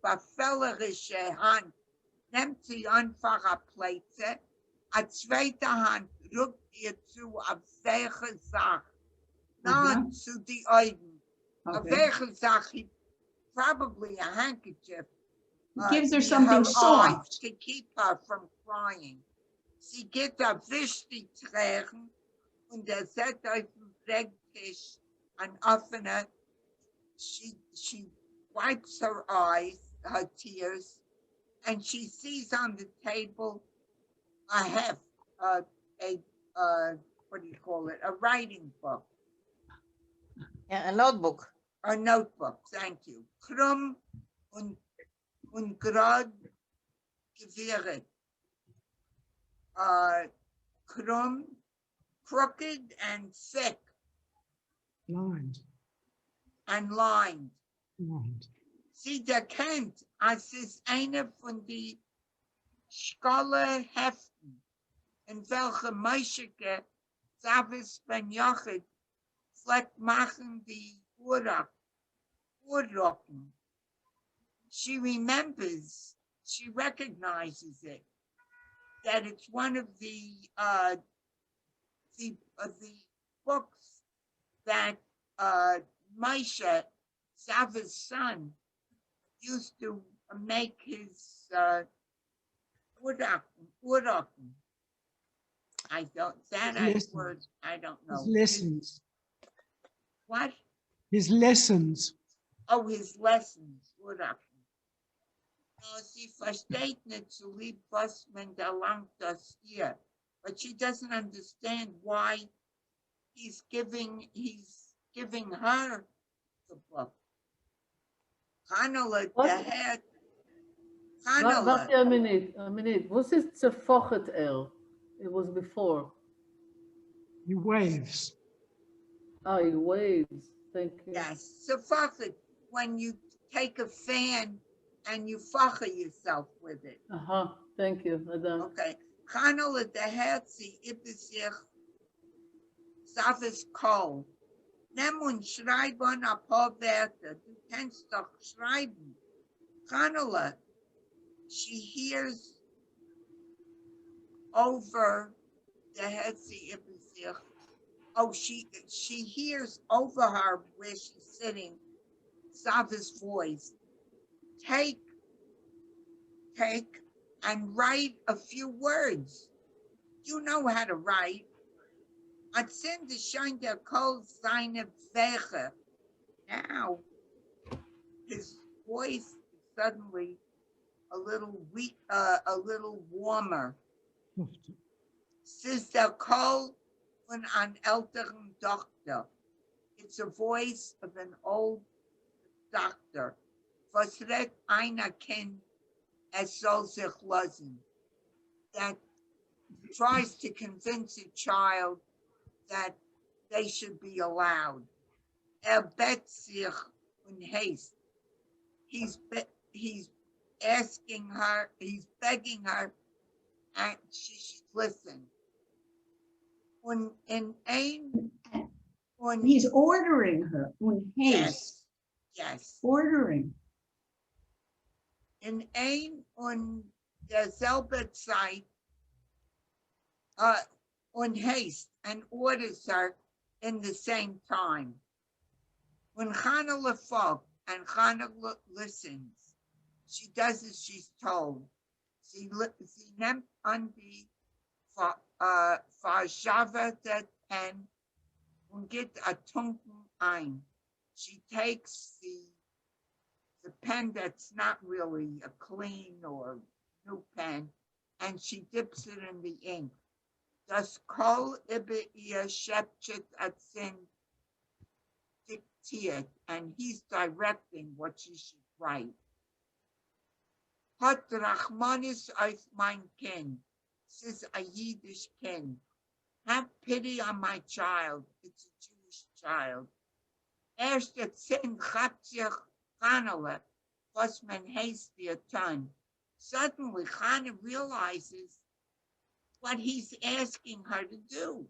verfällerische Hand nimmt sie einfach a Plätze. A zweite Hand rückt ihr zu auf welche Sache. Non zu die Augen. Auf welche Sache, probably a handkerchief. Gives her something soft to keep her from crying. Sie geht erwischt die Tränen und setzt auf den Bretttisch an offener. She wipes her eyes, her tears, and she sees on the table a heft, what do you call it? A writing book. Yeah, a notebook. A notebook, thank you. Krumm und grad gewirret. Krumm, crooked and thick. Lined. And lined. Sie erkennt, als es eine von die Scholle Heften, in welche Meischeke Savis Ben Jochid Fleck machen die Urrocken. She remembers, she recognizes it, that it's one of the books that Moshe, Sava's son, used to make his Urrocken. I don't know. His lessons. What? His lessons. Oh, his lessons. Sie versteht nicht so lieb, was man da langt das hier. But she doesn't understand why he's giving her the book. Hanela, the head. Warte a minute. Was ist zerfochet It was before. He waves. He waves. Thank you. Yes, zerfochet, when you take a fan and you fache yourself with it. Thank you. Okay. Hanela, the head, sie über sich, Savas Kol. Nimm und schreib ein paar Wörter. Du kannst doch schreiben. Hanela, she hears over the Hetzi über sich. Oh, she hears over her where she's sitting, Sava's voice. Take and write a few words. You know how to write. Atzinde scheint der Kol seine Weche. Now, his voice is suddenly a little weak, a little warmer. Says der Kol von an älteren Doktor. It's a voice of an old doctor. Was redt einer Kind, soll sich lassen. That tries to convince a child that they should be allowed. Bet sich und haste. He's asking her, he's begging her, and she should listen. He's ordering her. Und haste. Yes. Ordering. In ein und derselbe Zeit, und haste, and orders her in the same time. When Hanela folgt and Hanela listens, she does as she's told. Sie nimmt an die verschaverte Pen und geht a Tunken ein. She takes the pen that's not really a clean or new pen, and she dips it in the ink. Das Kol über ihr Shepchet Atzin diktiert, and he's directing what she should write. Hat Rachmanis auf mein Kind, says a Yiddish Kind. Have pity on my child, it's a Jewish child. Erst Atzin chapt sich Hanela, was man haste a ton. Suddenly, Hannah realizes what he's asking her to do.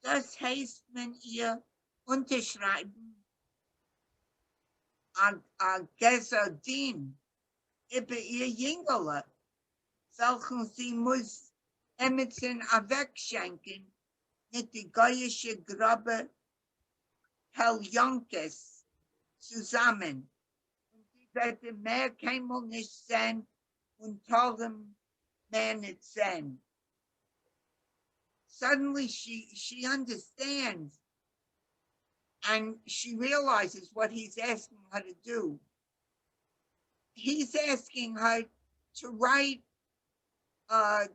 Das heißt man ihr unterschreiben a Gesardin über ihr Jüngele, welchen sie muss Emerson wegschenken mit die goyische Grabe Heljonkes zusammen. Und sie wird mehr keinmal nicht sein und tollen mehr nicht sein. Suddenly she understands and she realizes what he's asking her to do. He's asking her to write a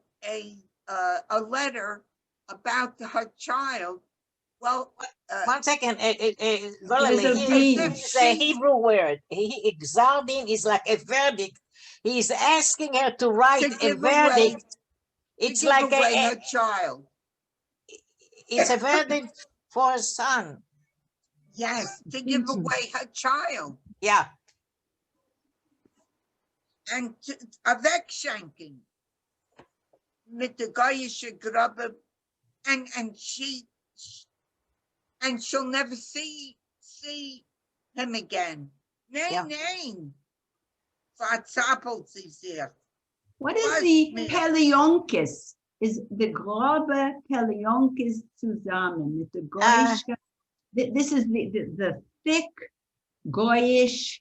letter about her child. Well, 1 second, it's a Hebrew word. Exaldin is like a verdict. He's asking her to write a verdict. It's like a child. It's a verdict for a son. Yes, to give away her child. Yeah. And wegschenken mit der goyische Grabe, and she And she'll never see him again. Nein, nein. Verzappelt sie sich. What is the Pelionkis? Is the grobe Pelionkis zusammen with the goyish? This is the thick goyish.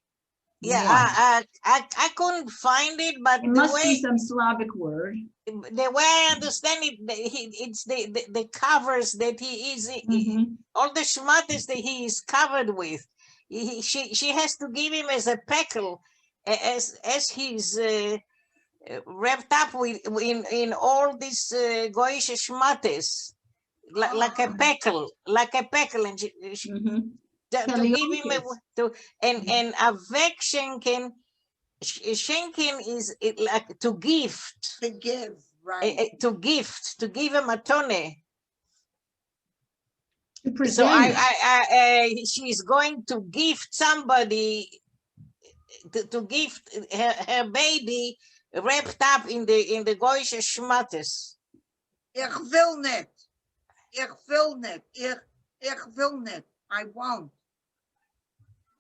Yeah, I couldn't find it, but it must be some Slavic word. The way I understand it, it's the covers that he is, all the schmattes that he is covered with. She has to give him as a peckle, as he's wrapped up with in all these goyish schmattes, like a peckle, and she to give him and avec schenken. Schenken is like to gift. To give, right. To give a matone. So she's going to gift somebody, to gift her baby wrapped up in the goyish schmattes. Ich will nicht. Ich will nicht. Ich will nicht. I won't.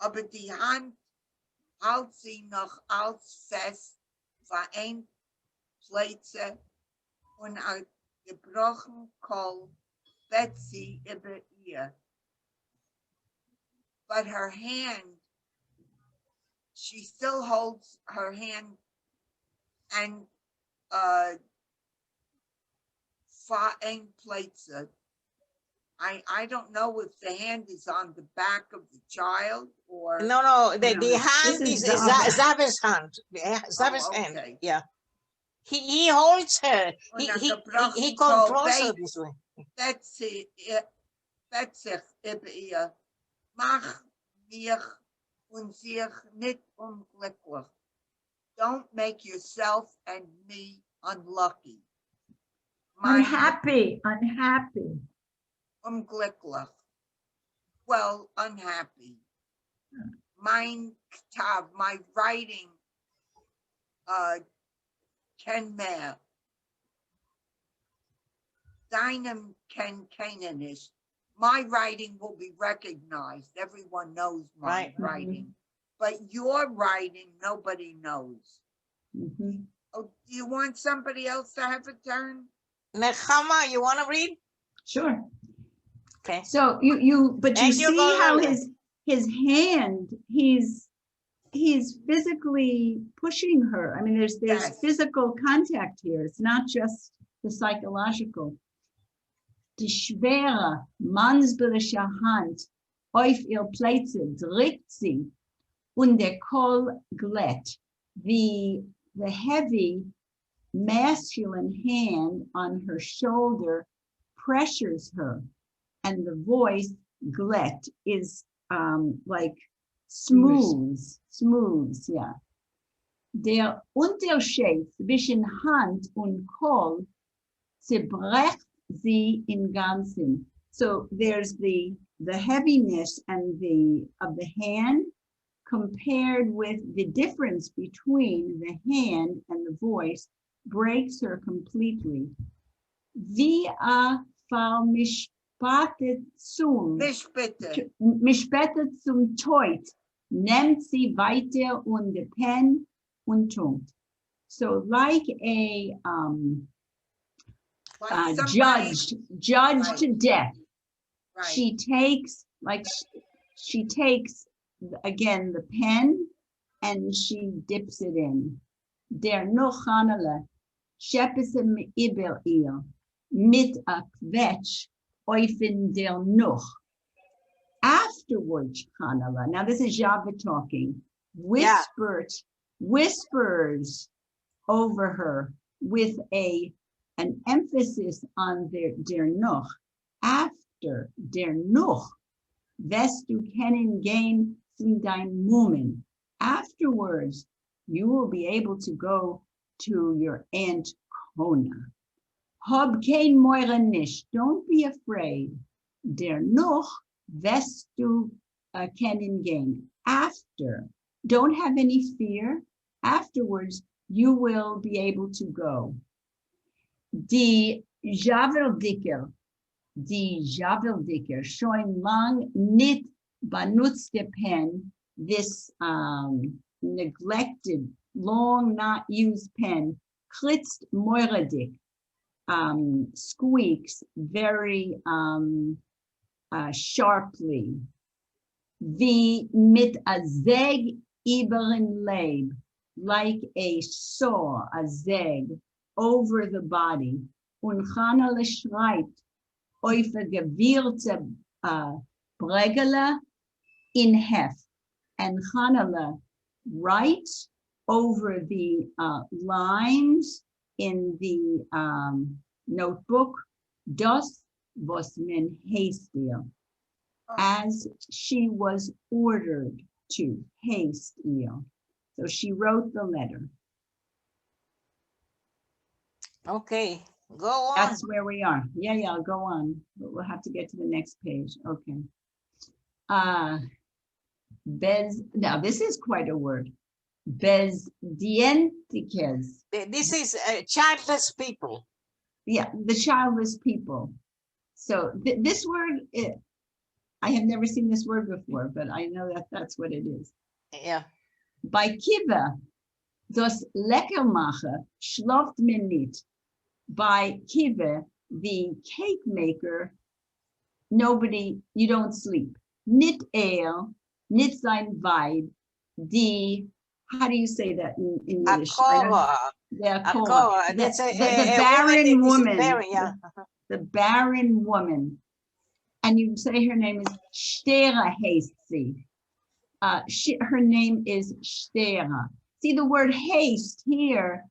Aber die Hand hält sie noch als fest, vereint Plätze und ein gebrochen Kohl fett sie über ihr. But her hand, she still holds her hand and vereint Plätze. I don't know if the hand is on the back of the child or no, the hand is Zave's hand. Zave's hand. Yeah. He holds her. He controls her this way. That's it. Mach mich und sich nicht unglücklich. Don't make yourself and me unlucky. Unhappy. Unglücklich. Well, unhappy. Mein Ktav, my writing, ken mehr. Deinem ken keinen ist. My writing will be recognized. Everyone knows my writing. But your writing, nobody knows. Oh, do you want somebody else to have a turn? Nechama, you want to read? Sure. Okay. So you see how his hand, he's physically pushing her. I mean, there's physical contact here. It's not just the psychological. Die schwere mannsbillische Hand auf ihr Plätze drückt sie und der Kohl glätt. The heavy masculine hand on her shoulder pressures her, and the voice glätt is like smooths, yeah. Der Unterschied zwischen Hand und Kohl zerbrecht sie in Ganzen. So there's the heaviness and of the hand compared with the difference between the hand and the voice breaks her completely. Wie vermischpattet zum Teut nimmt sie weiter und the pen und tungt. So like a judged to death. Right. She takes again the pen and she dips it in. Der noch Hanele scheppes über ihr mit a Quetsch oifen der noch. Afterwards, Hanele, now this is Java talking, whispers over her with an emphasis on der noch. After der noch, wirst du kennen gehen zu dein Mumen. Afterwards, you will be able to go to your Aunt Kona. Hab kein Moire nicht, don't be afraid. Der noch, wirst du kennen gehen. After, don't have any fear. Afterwards, you will be able to go. Die Javeldiker die Javeldiker, schon lang nicht benutzte pen, this neglected, long not used pen, klitzt moiradik, squeaks very sharply. Wie mit a zeg iberen leib, like a saw, a zeg, over the body. Und Chanale schreibt, auf a gewirrte Bregele in Heft. And Chanale writes over the lines in the notebook, das was men hastil, as she was ordered to hastil. So she wrote the letter. Okay, go on. That's where we are. Yeah, I'll go on. But we'll have to get to the next page. Okay. Now this is quite a word. Bezdientikes. This is childless people. Yeah, the childless people. So this word, I have never seen this word before, but I know that that's what it is. Yeah. By Kiva, das Leckermacher schläft man nicht. By Kiva, the cake maker, you don't sleep. Nit nit sein Weib, how do you say that in Yiddish? The barren woman. The barren woman. And you say her name is Shtera Hasty. Her name is Shtera. See the word haste here,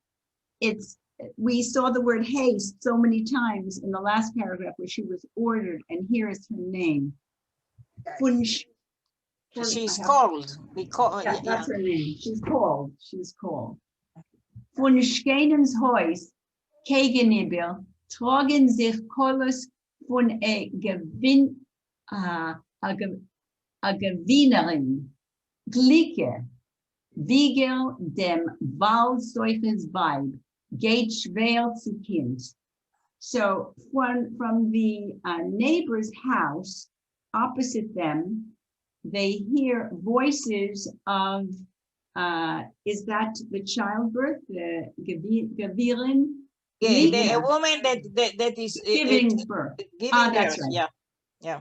we saw the word haste so many times in the last paragraph where she was ordered, and here is her name. She's called. Yeah, that's her name. She's called. Von Schkenens Haus gegenüber tragen sich Kolos von a Gewinnerin, Glicke, Wiegel dem Waldsäuches Weib, geht schwer zu Kind. So from the neighbor's house opposite them, they hear voices of, is that the childbirth, the Gevirin? A woman that is giving birth. That's right. Yeah.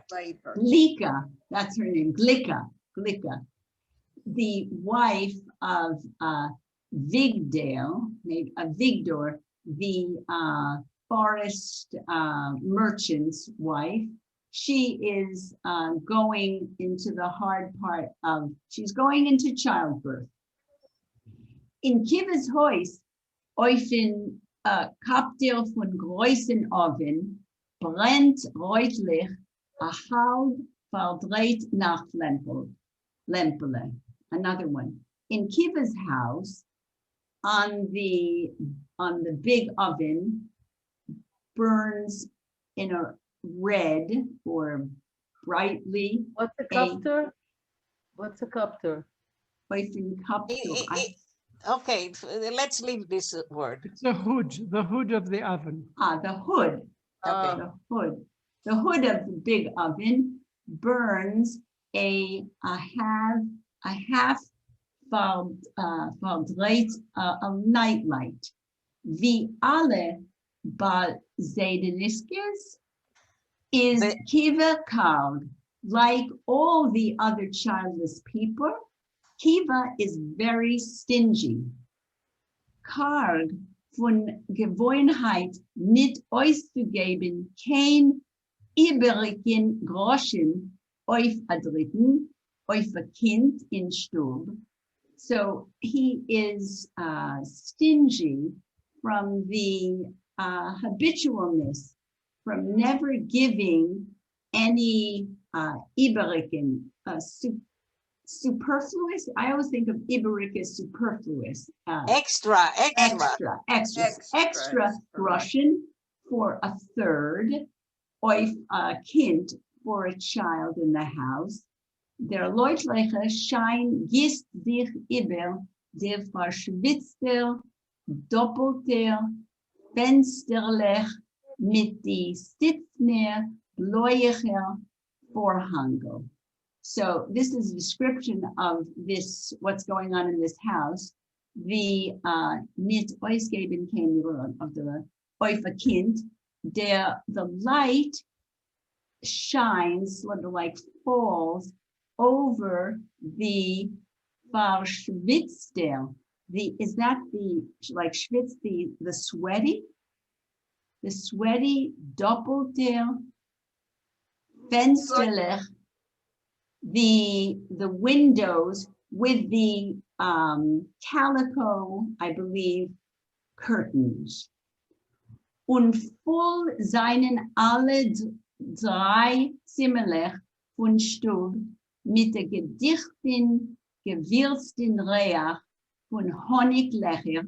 Glika, that's her name, Glika. The wife of Vigdor, the forest merchant's wife. She is going into the hard part she's going into childbirth. In Kiva's Haus, Eufen Kaptil von Größen Oven, brennt reutlich a halb verdreht Nachtlempele. Another one. In Kiva's house, on the big oven, burns in a red or brightly. What's a copter? Okay, let's leave this word. It's the hood of the oven. The hood. Okay. The hood of the big oven burns a half verdreht a nightlight. Wie alle Balzedeniskes is Kiva called, like all the other childless people. Kiva is very stingy. Karg von Gewohnheit nicht auszugeben, kein übrigen Groschen auf a Dritten, auf a Kind in Stub. So he is stingy from the habitualness, from never giving any Iberican superfluous. I always think of Iberic as superfluous. Extra Russian for a third, or a kind for a child in the house. Der Leutliche Schein gießt sich über der verschwitzte, doppelter Fensterlech mit die Stitzner bloyecher vorhangel. So this is a description of this, what's going on in this house. The mit oisgeben came of the oifa kind, the light shines, sort of like falls over the verschwitzter. Is that the like schwitz, the sweaty doppelter Fensterlech, the windows with the calico, I believe, curtains. Und voll seinen alle drei Zimmerlech von Stub mit der gedichten, gewürzten Reach von Honiglecher,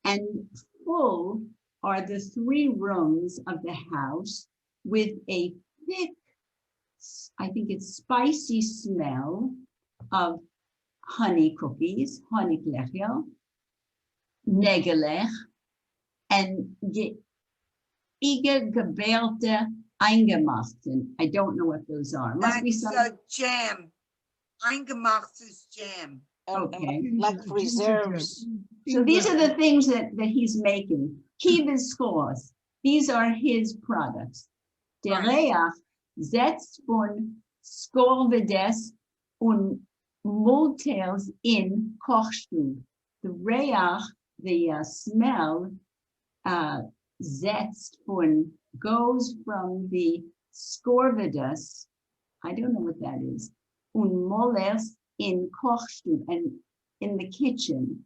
and full are the 3 rooms of the house with a thick, I think it's spicy smell of honey cookies, Honiglecher, Negelech, and gebärte Eingemachten. I don't know what those are. Must be some jam. Eingemacht is jam. Okay. Like preserves. So these are the things that he's making. Kiva's scores. These are his products. Der Reach setzt von Skorvedes und Multels in Kochstube. The Reach, the smell, setzt von, goes from the Skorvedes, I don't know what that is, und Molers in Kochstube, and in the kitchen.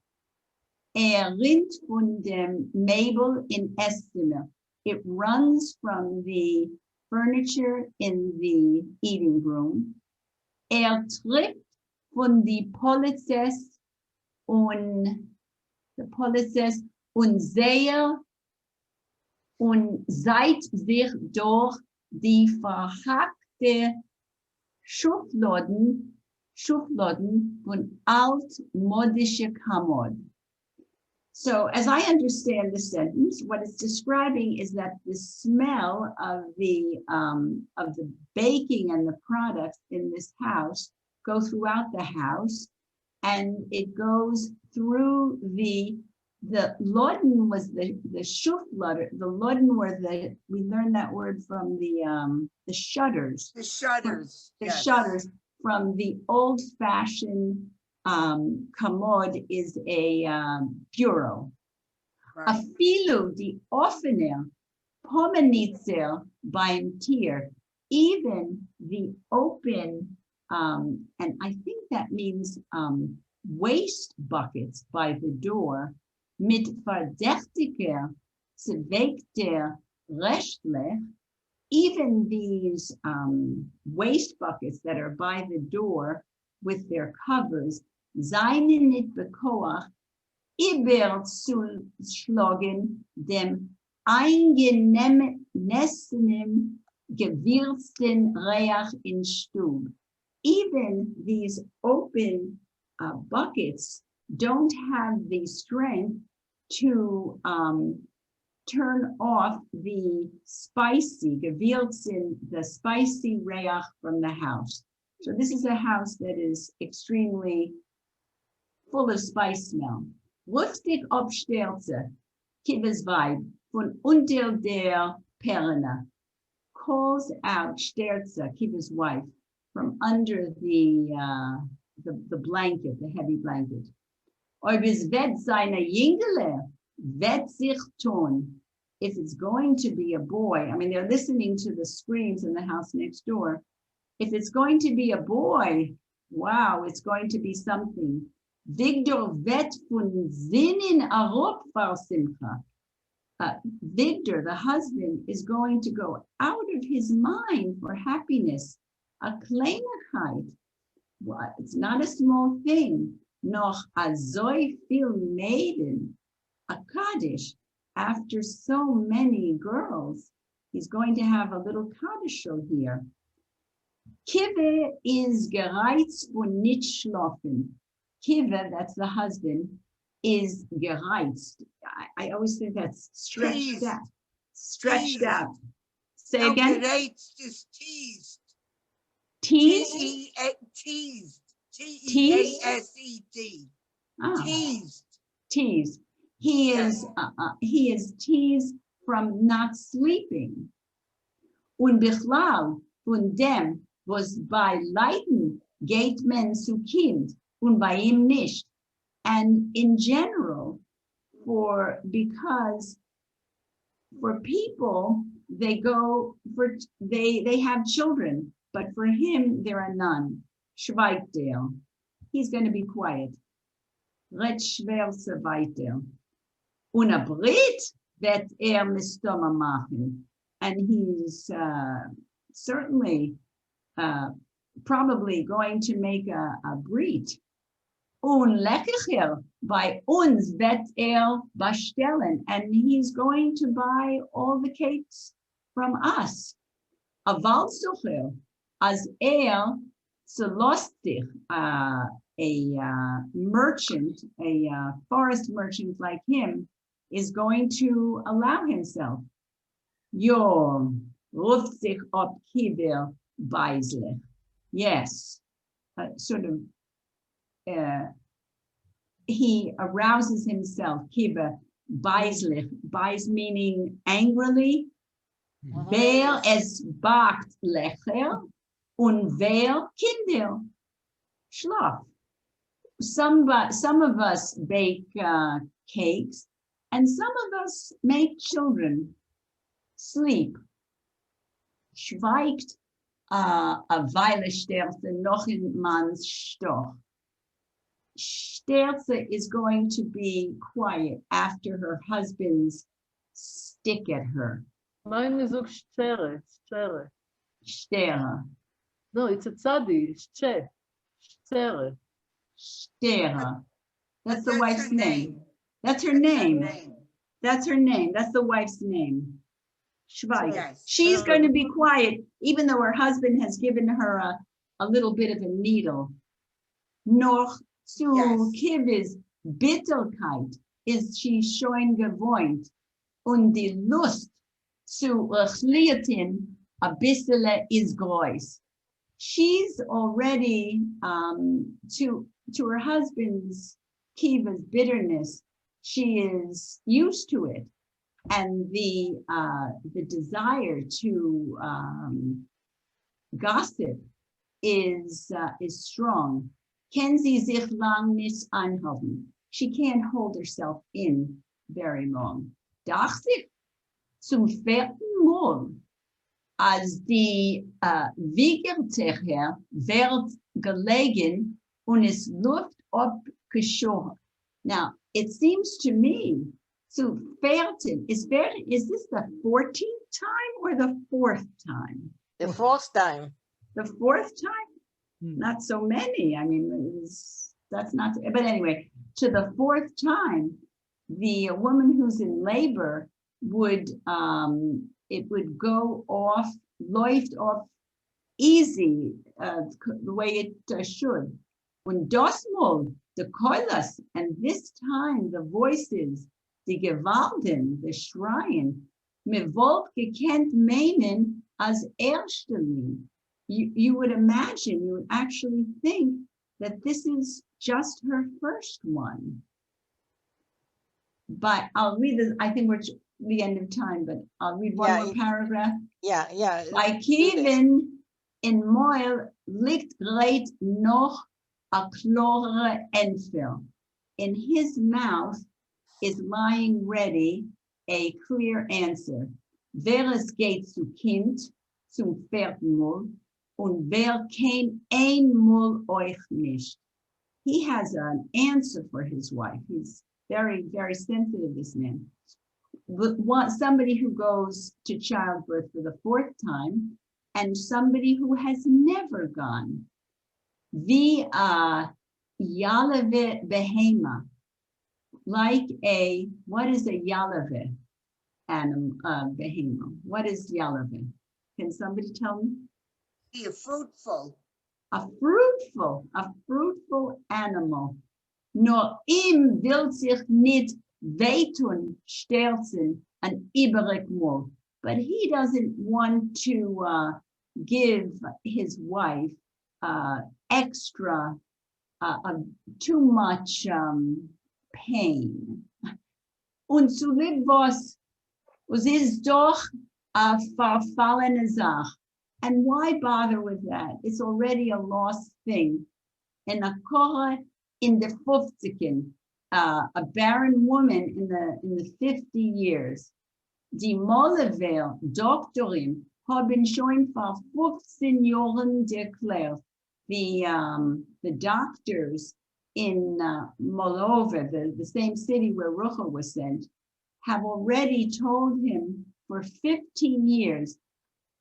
Rinnt von dem Mabel in Esszimmer. It runs from the furniture in the eating room. Trifft von die Polizes und sehr und seit sich durch die verhackte Schubladen von altmodische Kommode. So as I understand the sentence, what it's describing is that the smell of the baking and the products in this house go throughout the house, and it goes through the Loden was the Schuflader. The Loden were we learned that word from the shutters. The shutters. The shutters from the old-fashioned commode is a bureau. Right. Afilu die offener Pomenitzer beim Tier, even the open, and I think that means waste buckets by the door, mit verdächtiger, zweigter Rechtlich, even these waste buckets that are by the door with their covers, seien nicht bekoach, überzuschlagen dem eingemessenen, gewürzten Reach in Stub. Even these open buckets don't have the strength to turn off the spicy, gewürzen, the spicy reach from the house. So this is a house that is extremely full of spice smell. Rustig Obstelze, Kiva's vibe, von unter der Perna, calls out Sterze, Kiva's wife, from under the blanket, the heavy blanket. Ob es wird seine Jüngele, wird sich tun. If it's going to be a boy, I mean, they're listening to the screams in the house next door. If it's going to be a boy, wow, it's going to be something. Victor wird von Sinnen erop vor Simcha. Victor, the husband, is going to go out of his mind for happiness. A Kleinigkeit. Well, it's not a small thing. Noch a so viel maiden. A Kaddish. After so many girls, he's going to have a little Kaddish show here. Kive is gereizt und nicht schlafen. Kive, that's the husband, is gereizt. I always think that's stretched out. Say No, again. gereizt is teased. Teased? Teased. T-E-A-S-E-D. Ah, Teased. teased. He Yes. is teased from not sleeping. Und bichlal von dem, was bei Leiden geht men zu Kind und bei ihm nicht. And in general, because for people, they have children, but for him, there are none. Schweigt er. He's going to be quiet. Red schwer se weiter. Und a Brit wird mistomme machen. And he's certainly probably going to make a brit. Und leckecher bei uns wird bestellen. And he's going to buy all the cakes from us. Aval socher, as Celostic, a merchant, a forest merchant like him, is going to allow himself. Yo, ruft sich ob Kiver Beisle. Yes, sort of, he arouses himself, Kiver Beisle, Beis meaning angrily. Wer es bakt lecher, und wer Kinder schlaf. Some of us bake cakes, and some of us make children sleep. Schweigt a Weile Sterze noch in man's Stoch. Sterze is going to be quiet after her husband's stick at her. Mine is stere. Stere. No, it's a tzadi. Stere. Stere. That's the That's wife's her name. That's her That's her name. name. That's her name. That's the wife's name. Schweig. Yes. She's going to be quiet, even though her husband has given her a little bit of a needle. Noch zu Kivis Bitterkeit ist she schon gewohnt, und die Lust zu rechlierten a bissele is groß. She's already to her husband's Kiva's bitterness. She is used to it, and the desire to gossip is strong. Kann sie sich lang nicht anhalten? She can't hold herself in very long. Dacht sich zum vierten Mal, als die Wiegertecher wird gelegen und es Luft abgeschoren. Now, it seems to me, zu vierten, is this the 14th time or the 4th time? The fourth time. The 4th time? Not so many. I mean, that's not, but anyway, to the 4th time, the woman who's in labor would, it would go off, läuft off easy, the way it should. Und das Mal, the Keulas, and this time the voices, die Gewalten, the Schreien, mir wollt gekannt meinen als erstlich. You would imagine, you would actually think that this is just her first one. But I'll read this, I think we're at the end of time, but I'll read one more paragraph. Yeah. Bei Kevin in Moil liegt greit noch a klare Entfil. In his mouth is lying ready a clear answer. Wer es geht zu Kind, zum vierten Mal, und wer kein einmal euch nicht. He has an answer for his wife. He's very, very sensitive, this man. But somebody who goes to childbirth for the 4th time, and somebody who has never gone. Wie Yalave Behema, like what is a Yalave Behema? What is Yalave? Can somebody tell me? Be fruitful. A fruitful animal. Nur ihm will sich nicht wehtun, sterzen an übrig Mal. but he doesn't want to give his wife extra, too much pain. Und zu was ist doch a verfallene Sache. And why bother with that? It's already a lost thing. And a Korah in the 50s, a barren woman in the 50 years. Die Molleville Doktorin haben schon vor 15 Jahren declared. The doctors in Moldova, the same city where Ruchel was sent, have already told him for 15 years,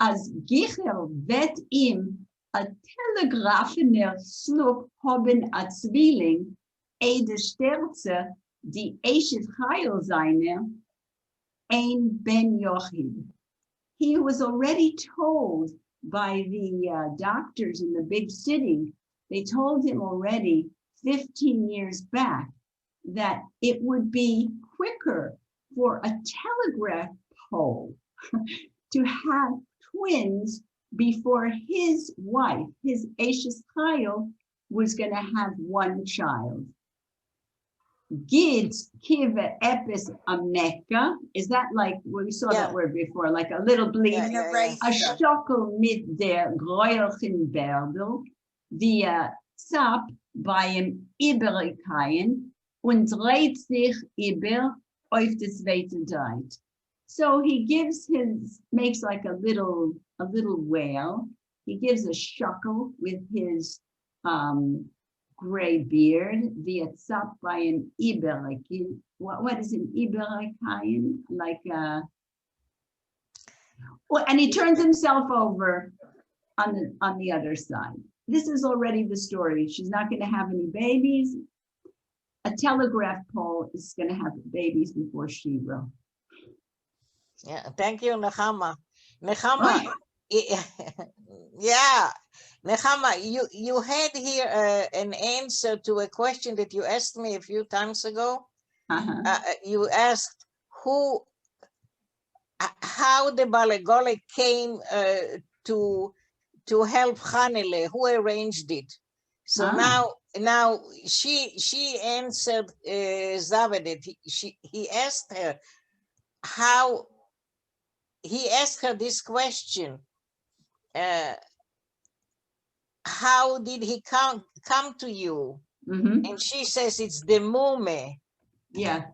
as Gichel vet ihm a telegrafener Sluk haben a Zwilling, de Sterze, die Eshet Chayil seine, ein Ben Yochid. He was already told by the doctors in the big city, they told him already 15 years back that it would be quicker for a telegraph pole to have twins before his wife, his Eshes Chayil, was going to have one child. Gids kiva epis amneka. Is that like, we saw that word before, like a little bleed? A stockel mit der Gräuelchen Bärbel, die Zap beim Iberikeien und dreht sich über auf das zweite Deit. So he makes like a little whale. He gives a shuckle with his gray beard, via tzap by an Iberikein. What is an Iberikein? Like and he turns himself over on the other side. This is already the story. She's not going to have any babies. A telegraph pole is going to have babies before she will. Yeah, thank you, Nechama. Nechama, yeah, Nechama, you had here an answer to a question that you asked me a few times ago. You asked how the Balegole came to help Hanele, who arranged it. So now she answered Zavedet. He asked her how. He asked her this question. How did he come to you? And she says it's the mume. Yeah.